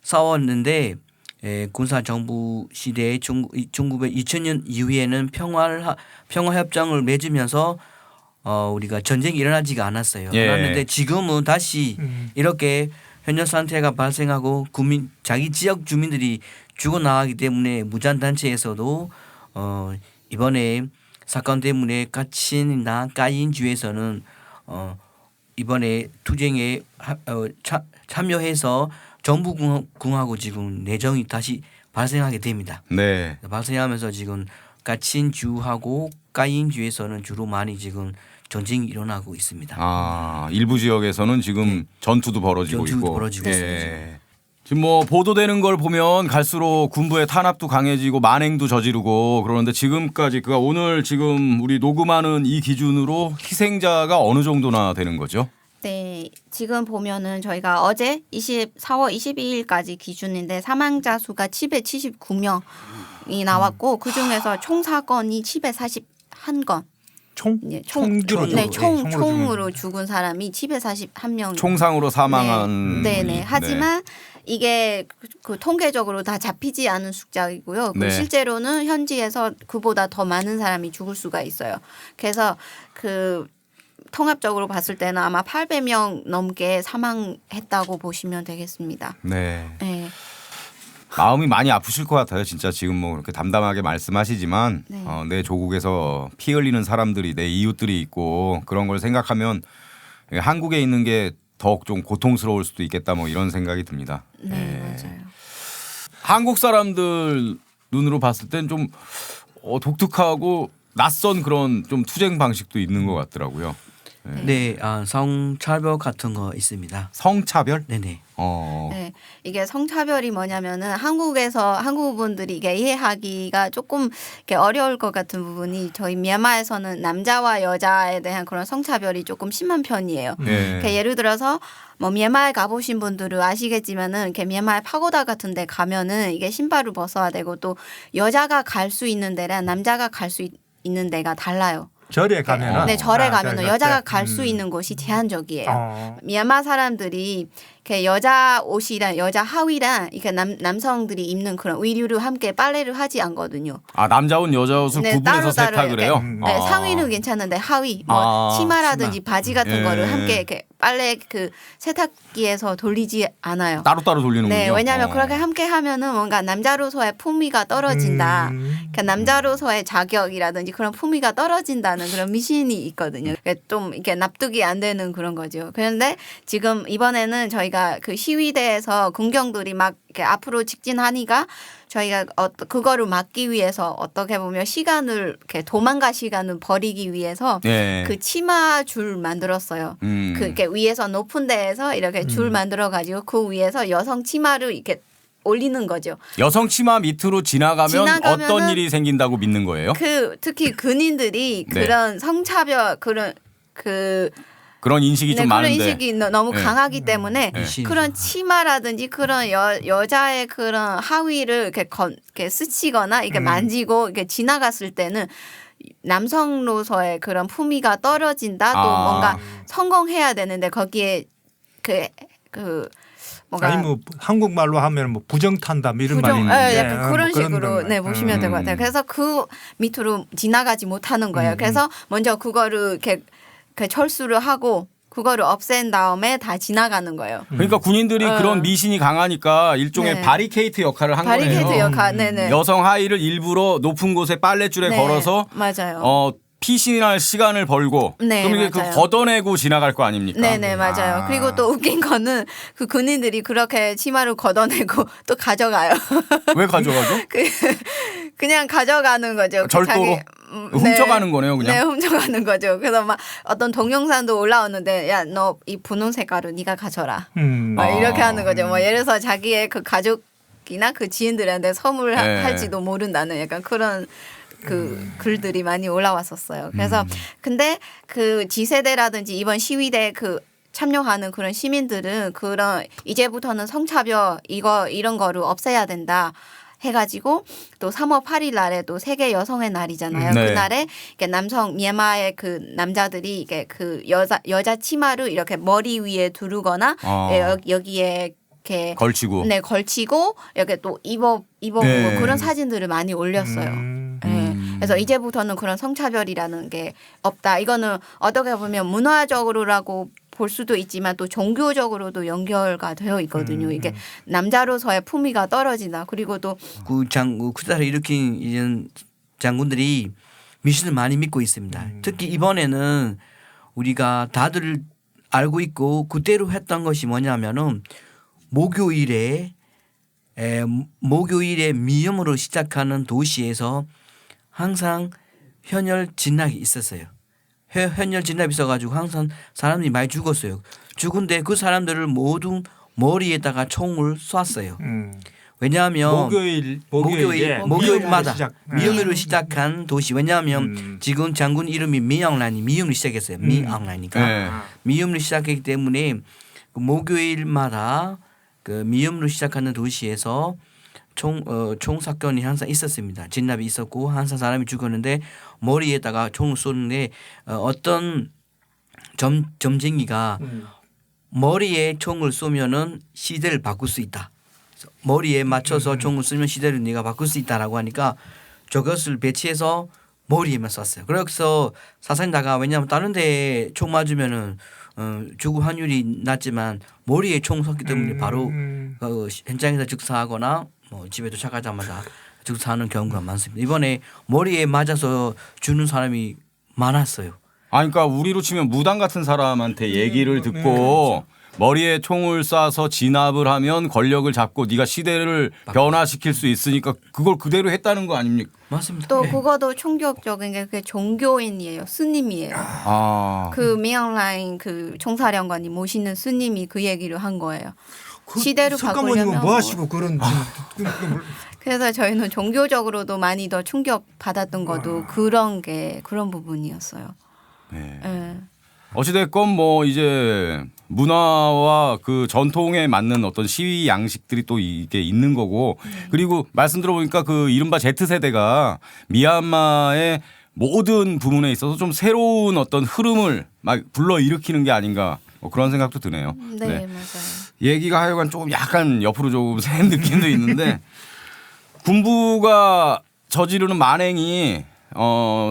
싸웠는데 군사정부 시대에 2000년 이후에는 평화협정을 맺으면서 우리가 전쟁이 일어나지가 않았어요. 예. 그런데 지금은 다시 이렇게 현역 상태가 발생하고 자기 지역 주민들이 죽어나가기 때문에 무장단체에서도 이번에 사건 때문에 까친이나 까인주에서는 이번에 투쟁에 참여해서 정부군하고 지금 내정이 다시 발생하게 됩니다. 네. 발생하면서 지금 까친주하고 까인주에서는 주로 많이 지금 전쟁이 일어나고 있습니다. 아, 일부 지역에서는 지금 전투도 벌어지고 전투도 있고. 벌어지고 예. 지금 뭐 보도되는 걸 보면 갈수록 군부의 탄압도 강해지고 만행도 저지르고 그러는데 지금까지 그가 오늘 지금 우리 녹음하는 이 기준으로 희생자가 어느 정도나 되는 거죠? 네, 지금 보면은 저희가 어제 4월 22일까지 기준인데 사망자 수가 779명이 나왔고 그 중에서 총 사건이 741건. 네, 총주로 네, 죽은. 총으로 죽은 사람이 741명. 총상으로 사망한 네, 분이. 네. 하지만 이게 그 통계적으로 다 잡히지 않은 숫자이고요. 네. 실제로는 현지에서 그보다 더 많은 사람이 죽을 수가 있어요. 그래서 그 통합적으로 봤을 때는 아마 800명 넘게 사망했다고 보시면 되겠습니다. 네. 네. 마음이 많이 아프실 것 같아요. 진짜 지금 뭐 그렇게 담담하게 말씀하시지만 네. 내 조국에서 피 흘리는 사람들이 내 이웃들이 있고 그런 걸 생각하면 한국에 있는 게 더욱 좀 고통스러울 수도 있겠다 뭐 이런 생각이 듭니다. 네, 맞아요. 한국 사람들 눈으로 봤을 땐 좀 독특하고 낯선 그런 좀 투쟁 방식도 있는 것 같더라고요. 네, 성차별 같은 거 있습니다. 성차별? 네네. 네, 이게 성차별이 뭐냐면은 한국 분들이 이게 이해하기가 조금 이렇게 어려울 것 같은 부분이 저희 미얀마에서는 남자와 여자에 대한 그런 성차별이 조금 심한 편이에요. 네. 그러니까 예를 들어서 뭐 미얀마에 가보신 분들은 아시겠지만은 이렇게 미얀마의 파고다 같은데 가면은 이게 신발을 벗어야 되고 또 여자가 갈 수 있는 데랑 남자가 갈 수 있는 데가 달라요. 절에 가면은 네, 절에 가면은 절에 여자가 갈 갈 때. 수 있는 곳이 제한적이에요. 어. 미얀마 사람들이 이렇게 여자 옷이랑 여자 하의랑 이렇게 남성들이 입는 그런 의류를 함께 빨래를 하지 않거든요. 아 남자 옷 여자 옷을 네, 구분해서 따로따로 세탁을 해요? 이렇게, 네, 상의는 괜찮은데 하의, 뭐 치마라든지 바지 같은 예. 거를 함께 이렇게 빨래 그 세탁기에서 돌리지 않아요. 따로따로 돌리는군요. 네, 왜냐하면 그렇게 함께 하면은 뭔가 남자로서의 품위가 떨어진다. 그러니까 남자로서의 자격이라든지 그런 품위가 떨어진다는 그런 미신이 있거든요. 그러니까 좀 이렇게 납득이 안 되는 그런 거죠. 그런데 지금 이번에는 저희가 그 시위대에서 군경들이 막 이렇게 앞으로 직진하니까 저희가 그거를 막기 위해서 어떻게 보면 시간을 이렇게 도망가 시간을 버리기 위해서 네. 그 치마 줄 만들었어요. 그 이렇게 위에서 높은 데에서 이렇게 줄 만들어 가지고 그 위에서 여성 치마를 이렇게 올리는 거죠. 여성 치마 밑으로 지나가면 지나가면은 어떤 일이 생긴다고 믿는 거예요? 그 특히 근인들이 네. 그런 성차별 그런 인식이 네, 좀 그런 많은데. 인식이 너무 네. 강하기 때문에 네. 그런 치마라든지 그런 여자의 그런 하의를 이렇게 스치거나 이렇게 만지고 이렇게 지나갔을 때는 남성로서의 그런 품위가 떨어진다. 또 아. 뭔가 성공해야 되는데 거기에 뭔가 아니 뭐 한국말로 하면 뭐 부정탄담 이런 말이 부정, 있는데 약간 그런 뭐 식으로 말. 네 보시면 될 것 같아요. 그래서 그 밑으로 지나가지 못하는 거예요. 그래서 먼저 그거를 이렇게 철수를 하고 그거를 없앤 다음에 다 지나가는 거예요. 그러니까 군인들이 그런 미신이 강하니까 일종의 네. 바리케이트 역할을 한 거네요. 바리케이트 역할, 네네. 여성 하의를 일부러 높은 곳에 빨랫줄에 네, 걸어서 맞아요. 피신할 시간을 벌고 네, 그럼 이게 그 맞아요. 걷어내고 지나갈 거 아닙니까? 네네 맞아요. 아. 그리고 또 웃긴 거는 그 군인들이 그렇게 치마를 걷어내고 또 가져가요. 왜 가져가죠? 그냥 가져가는 거죠. 그 절도로? 훔쳐가는 거네요, 그냥? 네, 훔쳐가는 거죠. 그래서 막 어떤 동영상도 올라오는데 야, 너 이 분홍 색깔로 네가 가져라. 막 이렇게 하는 거죠. 뭐 예를 들어서 자기의 그 가족이나 그 지인들한테 네. 선물할지도 모른다는 약간 그런 그 글들이 많이 올라왔었어요. 그래서 근데 그 G세대라든지 이번 시위대 그 참여하는 그런 시민들은 그런 이제부터는 성차별 이런 거를 없애야 된다. 해가지고 또 3월 8일 날에 또 세계 여성의 날이잖아요. 네. 그날에 이렇게 남성 미얀마의 그 남자들이 이게 그 여자 치마를 이렇게 머리 위에 두르거나 여기에 이렇게 걸치고. 네 걸치고 이렇게 또 입어보고 네. 그런 사진들을 많이 올렸어요. 네. 그래서 이제부터는 그런 성차별이라는 게 없다. 이거는 어떻게 보면 문화적으로라고 볼 수도 있지만 또 종교적으로도 연결가 되어 있거든요. 이게 남자로서의 품위가 떨어진다. 그리고 또 쿠데타를 일으킨 이런 장군들이 미신을 많이 믿고 있습니다. 특히 이번에는 우리가 다들 알고 있고 그대로 했던 것이 뭐냐면은 목요일에 미음으로 시작하는 도시에서 항상 현혈 진압이 있었어요. 현혈 진압이 있어가지고 항상 사람들이 많이 죽었어요. 죽은데 그 사람들을 모두 머리에다가 총을 쐈어요. 왜냐하면 목요일마다 미음으로 시작한 도시. 왜냐하면 지금 장군 이름이 미영란이 미음으로 시작했어요. 미영란이니까 네. 미음으로 시작했기 때문에 그 목요일마다 그 미음으로 시작하는 도시에서 총 사건이 항상 있었습니다. 진압이 있었고 항상 사람이 죽었는데 머리에다가 총을 쏘는데 어떤 점쟁이가 머리에 총을 쏘면은 시대를 바꿀 수 있다. 머리에 맞춰서 총을 쏘면 시대를 네가 바꿀 수 있다라고 하니까 저것을 배치해서 머리에만 쐈어요. 그래서 사살자가 왜냐하면 다른 데에 총 맞으면은 죽을 확률이 낮지만 머리에 총 쐈기 때문에 바로 그 현장에서 즉사하거나 뭐 집에 도착하자마자 즉사하는 경우가 많습니다. 이번에 머리에 맞아서 죽는 사람이 많았어요. 그러니까 우리로 치면 무당 같은 사람한테 얘기를 듣고 머리에 총을 쏴서 진압을 하면 권력을 잡고 네가 시대를 변화시킬 수 있으니까 그걸 그대로 했다는 거 아닙니까? 맞습니다. 또 네. 그거도 충격적인 게 그게 종교인이에요. 스님이에요. 그 미영라인 그 총사령관이 모시는 스님이 그 얘기를 한 거예요. 시대를 바꾸려면 뭐 하시고 그런 그래서 저희는 종교적으로도 많이 더 충격 받았던 것도 그런 부분이었어요. 네. 네. 어찌됐건 뭐 이제 문화와 그 전통에 맞는 어떤 시위 양식들이 또 이게 있는 거고 그리고 말씀 들어보니까 그 이른바 Z세대가 미얀마의 모든 부분에 있어서 좀 새로운 어떤 흐름을 막 불러일으키는 게 아닌가 뭐 그런 생각도 드네요. 네, 네. 맞아요. 얘기가 하여간 조금 약간 옆으로 조금 샌 느낌도 있는데 군부가 저지르는 만행이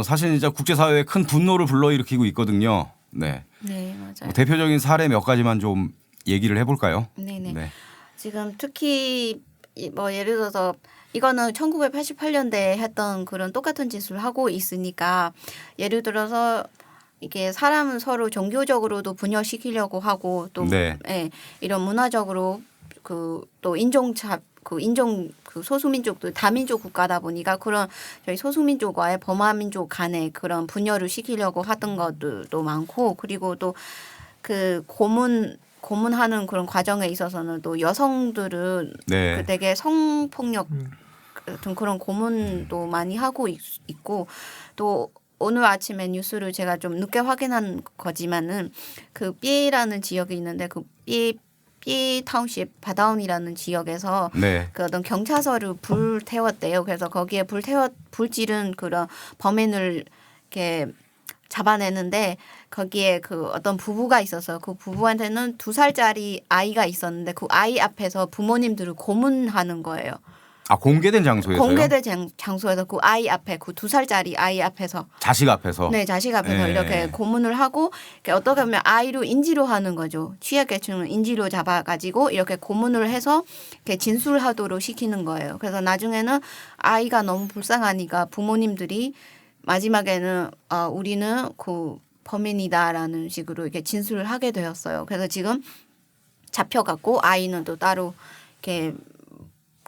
사실 진짜 국제사회에 큰 분노를 불러일으키고 있거든요. 네. 네, 맞아요. 뭐 대표적인 사례 몇 가지만 좀 얘기를 해볼까요? 네네. 네. 지금 특히 뭐 예를 들어서 이거는 1988년대에 했던 그런 똑같은 짓을 하고 있으니까 예를 들어서 이게 사람은 서로 종교적으로도 분열시키려고 하고 또 네. 예, 이런 문화적으로 그 또 인종 그 소수민족도 다민족 국가다 보니까 그런 저희 소수민족과의 범화민족 간의 그런 분열을 시키려고 하던 것들도 많고 그리고 또 그 고문하는 그런 과정에 있어서는 또 여성들은 네. 그 되게 성폭력 같은 그런 고문도 많이 하고 있고 또 오늘 아침에 뉴스를 제가 좀 늦게 확인한 거지만은 그 삐에라는 지역이 있는데 그 삐에 타운십 바다운이라는 지역에서 네. 그 어떤 경찰서를 불태웠대요. 그래서 거기에 불지른 그런 범인을 이렇게 잡아내는데 거기에 그 어떤 부부가 있어서 그 부부한테는 2살짜리 아이가 있었는데 그 아이 앞에서 부모님들을 고문하는 거예요. 아 공개된 장소에서요? 공개된 장소에서 그 아이 앞에 그 2살짜리 아이 앞에서 자식 앞에서. 네 자식 앞에서 네. 이렇게 고문을 하고 이렇게 어떻게 보면 아이로 인지로 하는 거죠. 취약계층을 인지로 잡아가지고 이렇게 고문을 해서 이렇게 진술하도록 시키는 거예요. 그래서 나중에는 아이가 너무 불쌍하니까 부모님들이 마지막에는 우리는 그 범인이다라는 식으로 이렇게 진술을 하게 되었어요. 그래서 지금 잡혀갔고 아이는 또 따로 이렇게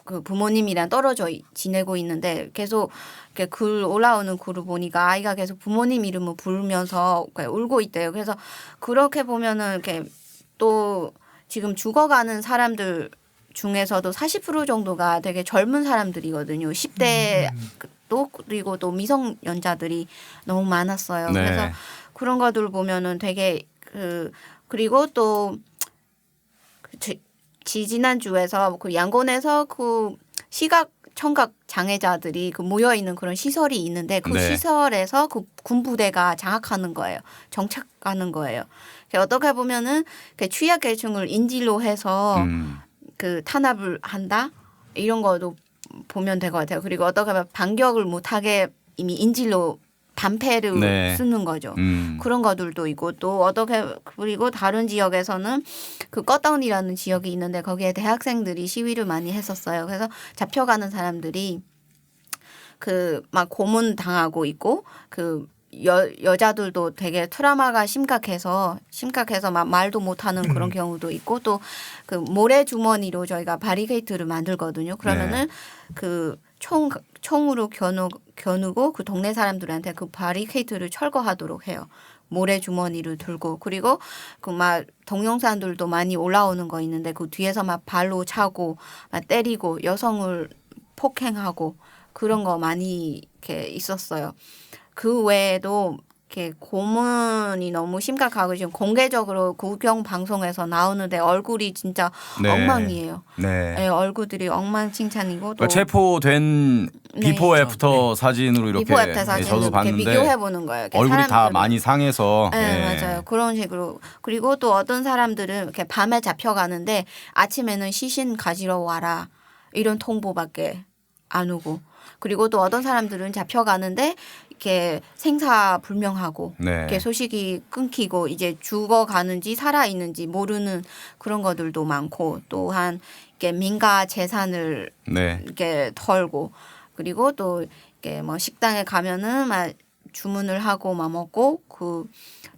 그 부모님이랑 떨어져 지내고 있는데 계속 이렇게 글 올라오는 글을 보니까 아이가 계속 부모님 이름을 부르면서 울고 있대요. 그래서 그렇게 보면은 이렇게 또 지금 죽어가는 사람들 중에서도 40% 정도가 되게 젊은 사람들이거든요. 10대 또 그리고 또 미성년자들이 너무 많았어요. 네. 그래서 그런 것들 보면은 되게 그리고 또 지난주에서 그 양곤에서 그 시각 청각 장애자들이 그 모여 있는 그런 시설이 있는데 그 네. 시설에서 그 군부대가 장악하는 거예요. 정착하는 거예요. 어떻게 보면은 취약계층을 인질로 해서 그 탄압을 한다 이런 것도 보면 될 것 같아요. 그리고 어떻게 보면 반격을 못하게 이미 인질로 반패를 네. 쓰는 거죠. 그런 것들도 있고 또 어떻게 그리고 다른 지역에서는 그 꺼다운이라는 지역이 있는데 거기에 대학생들이 시위를 많이 했었어요. 그래서 잡혀가는 사람들이 그 막 고문 당하고 있고 그 여자들도 되게 트라우마가 심각해서 막 말도 못하는 그런 경우도 있고 또 그 모래 주머니로 저희가 바리케이트를 만들거든요. 그러면은 그 총으로 겨누고 그 동네 사람들한테 그 바리케이트를 철거하도록 해요. 모래 주머니를 들고 그리고 그 막 동영상들도 많이 올라오는 거 있는데 그 뒤에서 막 발로 차고 막 때리고 여성을 폭행하고 그런 거 많이 이렇게 있었어요. 그 외에도 이렇게 고문이 너무 심각하고 지금 공개적으로 국영 방송에서 나오는데 얼굴이 진짜 네. 엉망이에요. 네. 네, 얼굴들이 엉망진창이고 또 그러니까 체포된 네. 비포 애프터 사진으로 이렇게 비포 애프터 예, 사진을 저도 이렇게 봤는데 비교해 보는 거예요. 이렇게 얼굴이 다 사람들이- 많이 상해서 네, 예. 맞아요. 그런 식으로. 그리고 또 어떤 사람들은 이렇게 밤에 잡혀가는데 아침에는 시신 가지러 와라. 이런 통보밖에 안 오고. 그리고 또 어떤 사람들은 잡혀가는데 이렇게 생사불명하고 네. 이렇게 소식이 끊기고 이제 죽어가는지 살아있는지 모르는 그런 것들도 많고 또한 이렇게 민가 재산을 네. 이렇게 털고 그리고 또 이렇게 뭐 식당에 가면은 막 주문을 하고 막 먹고 그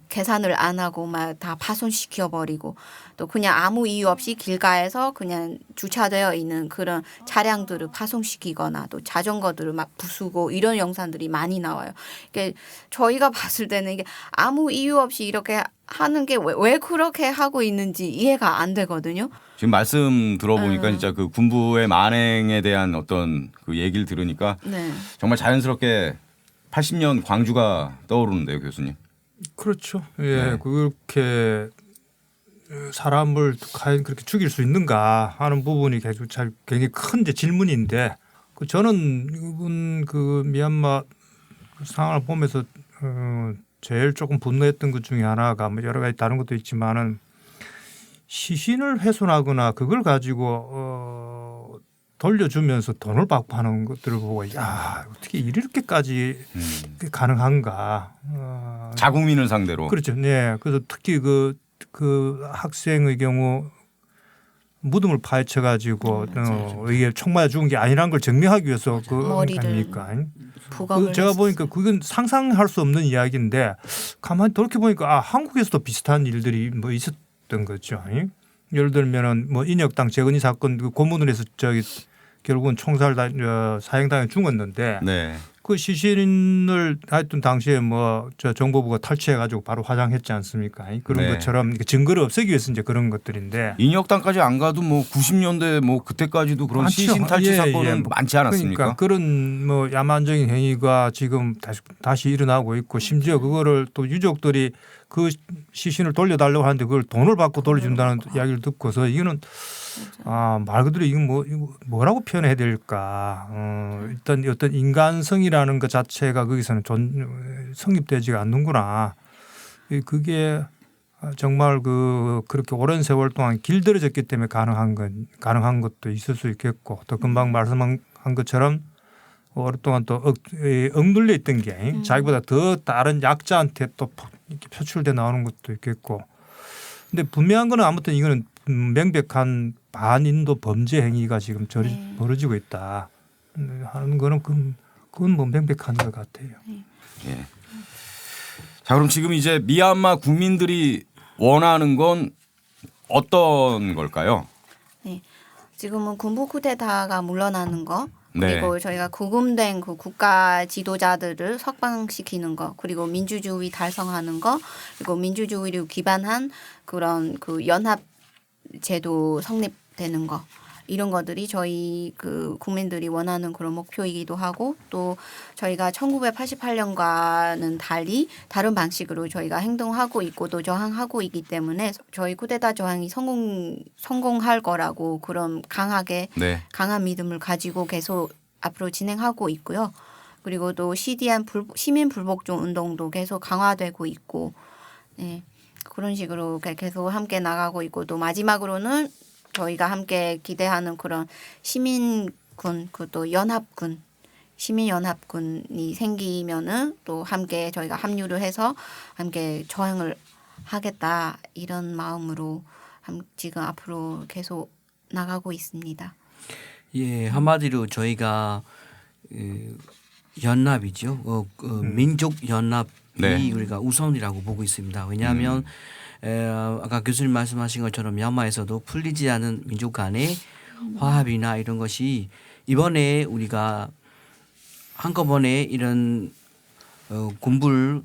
계산을 안 하고 막 다 파손시켜 버리고 또 그냥 아무 이유 없이 길가에서 그냥 주차되어 있는 그런 차량들을 파손시키거나 또 자전거들을 막 부수고 이런 영상들이 많이 나와요. 이게 저희가 봤을 때는 이게 아무 이유 없이 이렇게 하는 게 왜 그렇게 하고 있는지 이해가 안 되거든요. 지금 말씀 들어보니까 진짜 그 군부의 만행에 대한 어떤 그 얘기를 들으니까 네. 정말 자연스럽게 80년 광주가 떠오르는데요, 교수님. 그렇죠. 예, 네. 그렇게 사람을 과연 그렇게 죽일 수 있는가 하는 부분이 계속 굉장히 큰 이제 질문인데 저는 이분 그 미얀마 상황을 보면서 제일 조금 분노했던 것 중에 하나가 뭐 여러 가지 다른 것도 있지만은 시신을 훼손하거나 그걸 가지고 돌려주면서 돈을 받고 하는 것들을 보고 야 어떻게 이렇게까지 가능한가. 자국민을 상대로. 그렇죠. 네. 그래서 특히 그 학생의 경우 무덤을 파헤쳐 가지고 이게 총 맞아 죽은 게 아니라는 걸 증명하기 위해서 그 머리를 아닙니까? 부검을 제가 했었어요. 보니까 그건 상상할 수 없는 이야기인데 가만히 돌이켜 보니까 한국에서도 비슷한 일들이 뭐 있었던 거죠. 예를 들면은 뭐 인혁당 재건이 사건 그 고문을 해서 결국은 총살 사형당해 죽었는데 네. 그 시신을 하여튼 당시에 뭐 저 정보부가 탈취해 가지고 바로 화장했지 않습니까? 그런 네. 것처럼 증거를 없애기 위해서 이제 그런 것들인데 인혁당까지 안 가도 뭐 90년대 뭐 그때까지도 그런 많죠. 시신 탈취 예, 사건은 예. 많지 않았습니까? 그러니까 그런 뭐 야만적인 행위가 지금 다시 일어나고 있고 심지어 그거를 또 유족들이 그 시신을 돌려달라고 하는데 그걸 돈을 받고 돌려준다는 이야기를 듣고서 이거는 말 그대로 이건 뭐라고 표현해야 될까? 일단 어떤 인간성이라는 것 자체가 거기서는 성립되지가 않는구나. 그게 정말 그렇게 오랜 세월 동안 길들여졌기 때문에 가능한 것도 있을 수 있겠고 또 금방 말씀한 것처럼 오랫동안 또 억눌려 있던 게 자기보다 더 다른 약자한테 또 이렇게 표출돼 나오는 것도 있겠고. 근데 분명한 거는 아무튼 이거는 명백한 반인도 범죄 행위가 지금 벌어지고 있다 하는 거는 그건 뭐 명백한 것 같아요. 예. 자, 그럼 지금 이제 미얀마 국민들이 원하는 건 어떤 걸까요? 네. 지금은 군부 쿠데타가 물러나는 거, 네. 그리고 저희가 구금된 그 국가 지도자들을 석방시키는 거, 그리고 민주주의 달성하는 거, 그리고 민주주의를 기반한 그런 그 연합 제도 성립되는 거, 이런 것들이 저희 그 국민들이 원하는 그런 목표이기도 하고, 또 저희가 1988년과는 달리 다른 방식으로 저희가 행동하고 있고 또 저항하고 있기 때문에 저희 쿠데타 저항이 성공할 거라고 그런 네. 강한 믿음을 가지고 계속 앞으로 진행하고 있고요. 그리고 또 시디안 시민 불복종 운동도 계속 강화되고 있고, 네, 그런 식으로 계속 함께 나가고 있고, 또 마지막으로는 저희가 함께 기대하는 그런 시민군, 그또 연합군, 시민연합군이 생기면은 또 함께 저희가 합류를 해서 함께 저항을 하겠다, 이런 마음으로 지금 앞으로 계속 나가고 있습니다. 예, 한마디로 저희가 연합이죠. 민족 연합이 네. 우리가 우선이라고 보고 있습니다. 왜냐하면 아까 교수님 말씀하신 것처럼 미얀마에서도 풀리지 않은 민족 간의 화합이나 이런 것이 이번에 우리가 한꺼번에 이런 군부를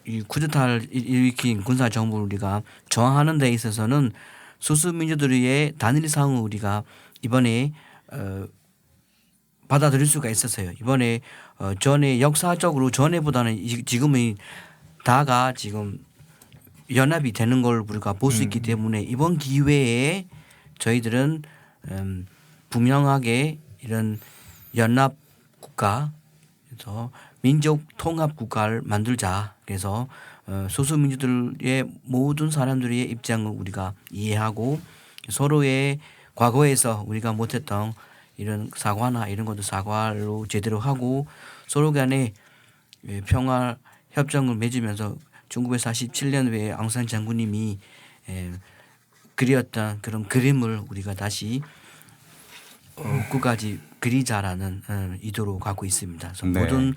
이 쿠데타를 일으킨 군사 정부를 우리가 저항하는 데 있어서는 소수 민주들의 단일 상을 우리가 이번에 받아들일 수가 있었어요. 이번에 전에 역사적으로 전에보다는 지금의 다가 지금 연합이 되는 걸 우리가 볼 수 있기 때문에 이번 기회에 저희들은 분명하게 이런 연합 국가, 그래서 민족 통합 국가를 만들자. 그래서 소수민주들의 모든 사람들의 입장을 우리가 이해하고 서로의 과거에서 우리가 못했던 이런 사과나 이런 것도 사과로 제대로 하고 서로 간에 평화 협정을 맺으면서 1947년에 앙산 장군님이 그렸던 그런 그림을 우리가 다시 끝까지 그리자라는 의도로 갖고 있습니다. 그래서 네. 모든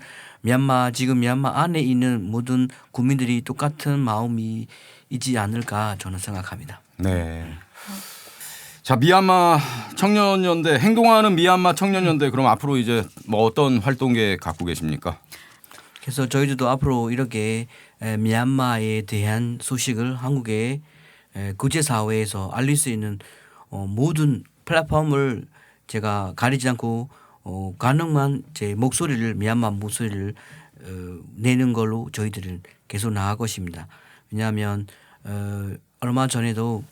지금 미얀마 안에 있는 모든 국민들이 똑같은 마음이 있지 않을까 저는 생각합니다. 네. 자, 미얀마 청년연대, 행동하는 미얀마 청년연대, 그럼 앞으로 이제 뭐 어떤 활동 계획 갖고 계십니까? 그래서 저희들도 앞으로 이렇게 미얀마에 대한 소식을 한국의 국제사회에서 알릴 수 있는 모든 플랫폼을 제가 가리지 않고 가능한 제 목소리를, 미얀마 목소리를 내는 걸로 저희들은 계속 나아갈 것입니다. 왜냐하면 얼마 전에도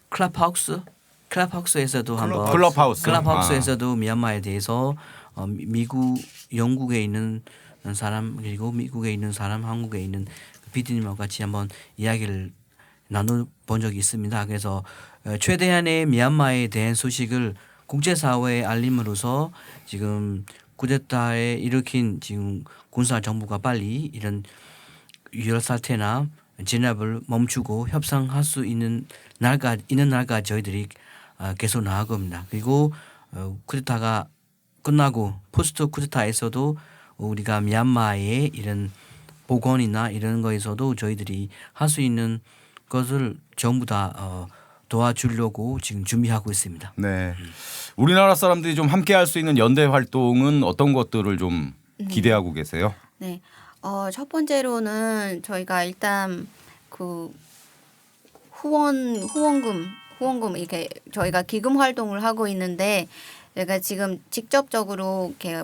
클럽하우스에서도 한번 클럽하우스에서도 미얀마에 대해서 미국, 영국에 있는 사람, 그리고 미국에 있는 사람, 한국에 있는 PD님과 같이 한번 이야기를 나눠본 적이 있습니다. 그래서 최대한의 미얀마에 대한 소식을 국제사회에 알림으로써 지금 쿠데타에 일으킨 지금 군사 정부가 빨리 이런 유혈 사태나 진압을 멈추고 협상할 수 있는 날까지 저희들이 계속 나아갈 겁니다. 그리고 쿠데타가 끝나고 포스트 쿠데타에서도 우리가 미얀마의 이런 복원이나 이런 거에서도 저희들이 할 수 있는 것을 전부 다 도와주려고 지금 준비하고 있습니다. 네. 우리나라 사람들이 좀 함께 할 수 있는 연대 활동은 어떤 것들을 좀 기대하고 계세요? 네. 첫 번째로는 저희가 일단 그 후원금 이렇게 저희가 기금 활동을 하고 있는데, 제가 지금 직접적으로 이렇게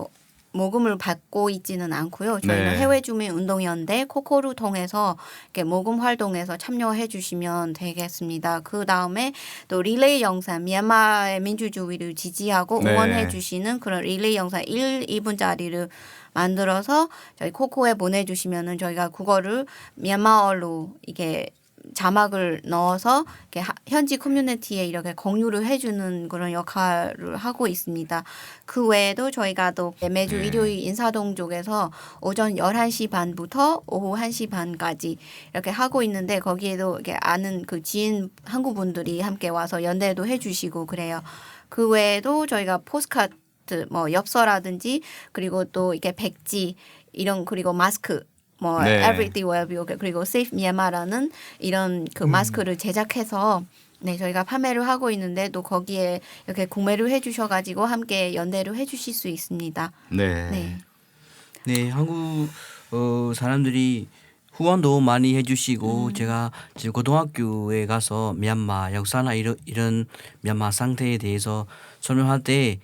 모금을 받고 있지는 않고요. 저희는 네. 해외 주민 운동연대 코코를 통해서 이렇게 모금 활동에서 참여해 주시면 되겠습니다. 그 다음에 또 릴레이 영상, 미얀마의 민주주의를 지지하고 네. 응원해 주시는 그런 릴레이 영상 1, 2분짜리를 만들어서 저희 코코에 보내주시면은 저희가 그거를 미얀마어로 이게 자막을 넣어서 이렇게 현지 커뮤니티에 이렇게 공유를 해주는 그런 역할을 하고 있습니다. 그 외에도 저희가 또 매주 일요일 인사동 쪽에서 오전 11시 반부터 오후 1시 반까지 이렇게 하고 있는데, 거기에도 이렇게 아는 그 지인 한국 분들이 함께 와서 연대도 해주시고 그래요. 그 외에도 저희가 포스카드 기프트 뭐 엽서라든지 그리고 또 이게 백지 이런 그리고 마스크 뭐 네. Everything Will Be Okay 그리고 Save Myanmar라는 이런 그 마스크를 제작해서 네 저희가 판매를 하고 있는데 또 거기에 이렇게 구매를 해주셔가지고 함께 연대를 해주실 수 있습니다. 네. 네. 네, 한국 사람들이 후원도 많이 해주시고 제가 지금 고등학교에 가서 미얀마 역사나 이런 미얀마 상태에 대해서 설명할 때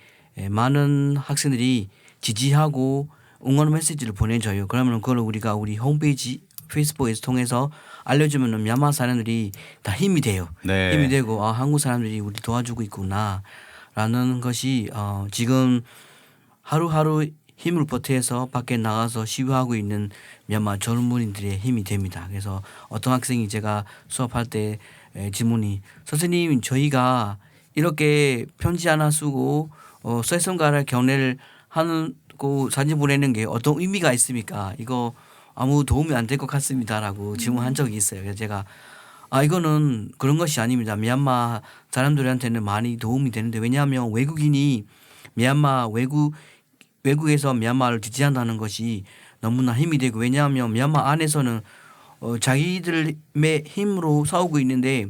많은 학생들이 지지하고 응원 메시지를 보내줘요. 그러면 그걸 우리가 우리 홈페이지 페이스북에서 통해서 알려주면 미얀마 사람들이 다 힘이 돼요. 네. 힘이 되고 아 한국 사람들이 우리 도와주고 있구나라는 것이 지금 하루하루 힘을 보태서 밖에 나가서 시위하고 있는 미얀마 젊은이들의 힘이 됩니다. 그래서 어떤 학생이 제가 수업할 때 질문이 선생님 저희가 이렇게 편지 하나 쓰고 쇠손가락 경례를 하고 사진 보내는 게 어떤 의미가 있습니까? 이거 아무 도움이 안 될 것 같습니다라고 질문한 적이 있어요. 그래서 제가 이거는 그런 것이 아닙니다. 미얀마 사람들한테는 많이 도움이 되는데 왜냐하면 외국인이 미얀마 외국에서 미얀마를 지지한다는 것이 너무나 힘이 되고 왜냐하면 미얀마 안에서는 자기들의 힘으로 싸우고 있는데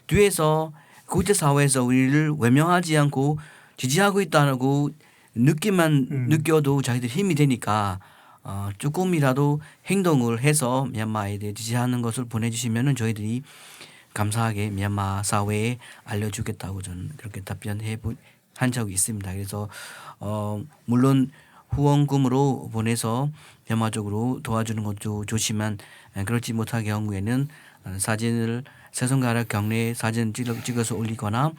뒤에서 국제사회에서 우리를 외면하지 않고 지지하고 있다고 느끼만 느껴도 자기들 힘이 되니까 조금이라도 행동을 해서 미얀마에 대해 지지하는 것을 보내주시면은 저희들이 감사하게 미얀마 사회에 알려주겠다고 저는 그렇게 한 적이 있습니다. 그래서 물론 후원금으로 보내서 미얀마적으로 도와주는 것도 좋지만 그렇지 못할 경우에는 사진을 새손가락 경례 사진 찍어서 올리거나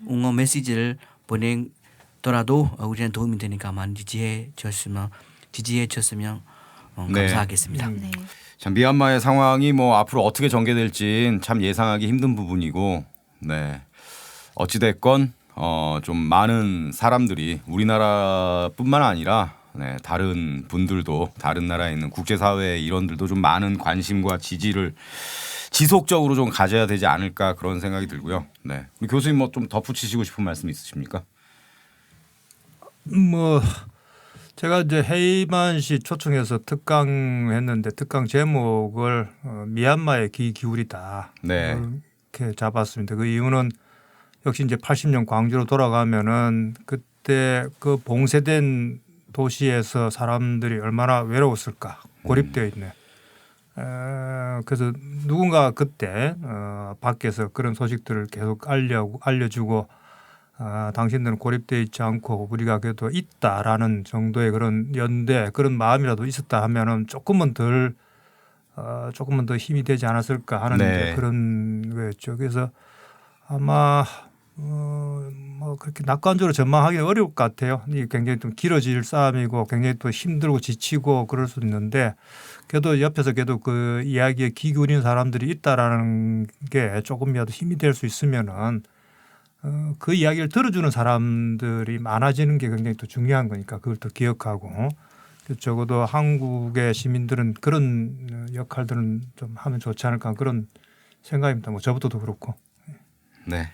응원 메시지를 보내더라도 우리는 도움이 되니까 많이 지지해 줬으면 감사하겠습니다. 네. 참 미얀마의 상황이 뭐 앞으로 어떻게 전개될지 참 예상하기 힘든 부분이고, 네 어찌 됐건 좀 많은 사람들이 우리나라뿐만 아니라 네, 다른 분들도 다른 나라에 있는 국제사회 일원들도 좀 많은 관심과 지지를 지속적으로 좀 가져야 되지 않을까 그런 생각이 들고요. 네, 우리 교수님 뭐 좀 덧붙이시고 싶은 말씀 있으십니까? 뭐 제가 이제 헤이만 씨 초청해서 특강 했는데 특강 제목을 미얀마의 귀 기울이다 네. 이렇게 잡았습니다. 그 이유는 역시 이제 80년 광주로 돌아가면은 그때 그 봉쇄된 도시에서 사람들이 얼마나 외로웠을까 고립되어 있네. 그래서 누군가 그때 밖에서 그런 소식들을 계속 알려주고 당신들은 고립되어 있지 않고 우리가 그래도 있다라는 정도의 그런 연대 그런 마음이라도 있었다 하면은 조금은 더 힘이 되지 않았을까 하는 네. 이제 그런 거였죠. 그래서 아마 뭐 그렇게 낙관적으로 전망하기는 어려울 것 같아요. 이게 굉장히 좀 길어질 싸움이고 굉장히 또 힘들고 지치고 그럴 수 있는데 그래도 옆에서 그래도 그 이야기에 귀 기울이는 사람들이 있다라는 게 조금이라도 힘이 될 수 있으면은 그 이야기를 들어주는 사람들이 많아지는 게 굉장히 또 중요한 거니까 그걸 또 기억하고 적어도 한국의 시민들은 그런 역할들은 좀 하면 좋지 않을까 그런 생각입니다. 뭐 저부터도 그렇고. 네.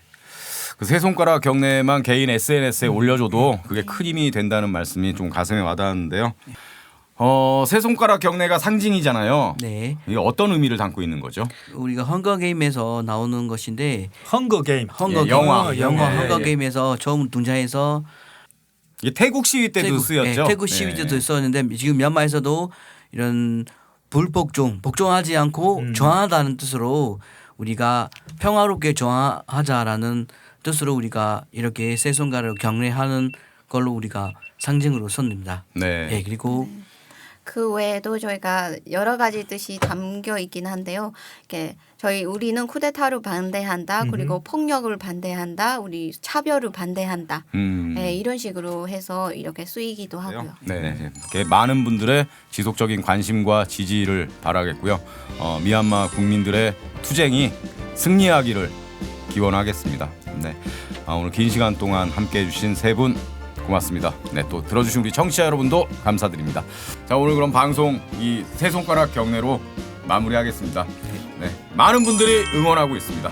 그 세 손가락 경례만 개인 SNS에 올려줘도 그게 큰 힘이 된다는 말씀이 좀 가슴에 와닿았는데요. 세 손가락 경례가 상징이잖아요. 네. 이게 어떤 의미를 담고 있는 거죠? 우리가 헝거 게임에서 나오는 것인데 헝거 게임. 헝거 예, 영화. 영화 예, 헝거 예. 게임에서 처음 등장해서 이게 태국 시위 때도 쓰였죠. 태국 시위 때도 썼는데 지금 미얀마에서도 이런 복종하지 않고 저항하다는 뜻으로 우리가 평화롭게 저항하자라는 뜻으로 우리가 이렇게 세 손가락을 경례하는 걸로 우리가 상징으로 썼습니다. 네. 네, 그리고 그 외에도 저희가 여러 가지 뜻이 담겨 있긴 한데요. 이렇게 우리는 쿠데타를 반대한다. 그리고 폭력을 반대한다. 우리 차별을 반대한다. 네, 이런 식으로 해서 이렇게 쓰이기도 하고요. 네, 이렇게 많은 분들의 지속적인 관심과 지지를 바라겠고요. 미얀마 국민들의 투쟁이 승리하기를 기원하겠습니다. 네, 오늘 긴 시간 동안 함께해 주신 세 분 고맙습니다. 네, 또 들어주신 우리 청취자 여러분도 감사드립니다. 자, 오늘 그럼 방송 이 세 손가락 경례로 마무리하겠습니다. 네, 많은 분들이 응원하고 있습니다.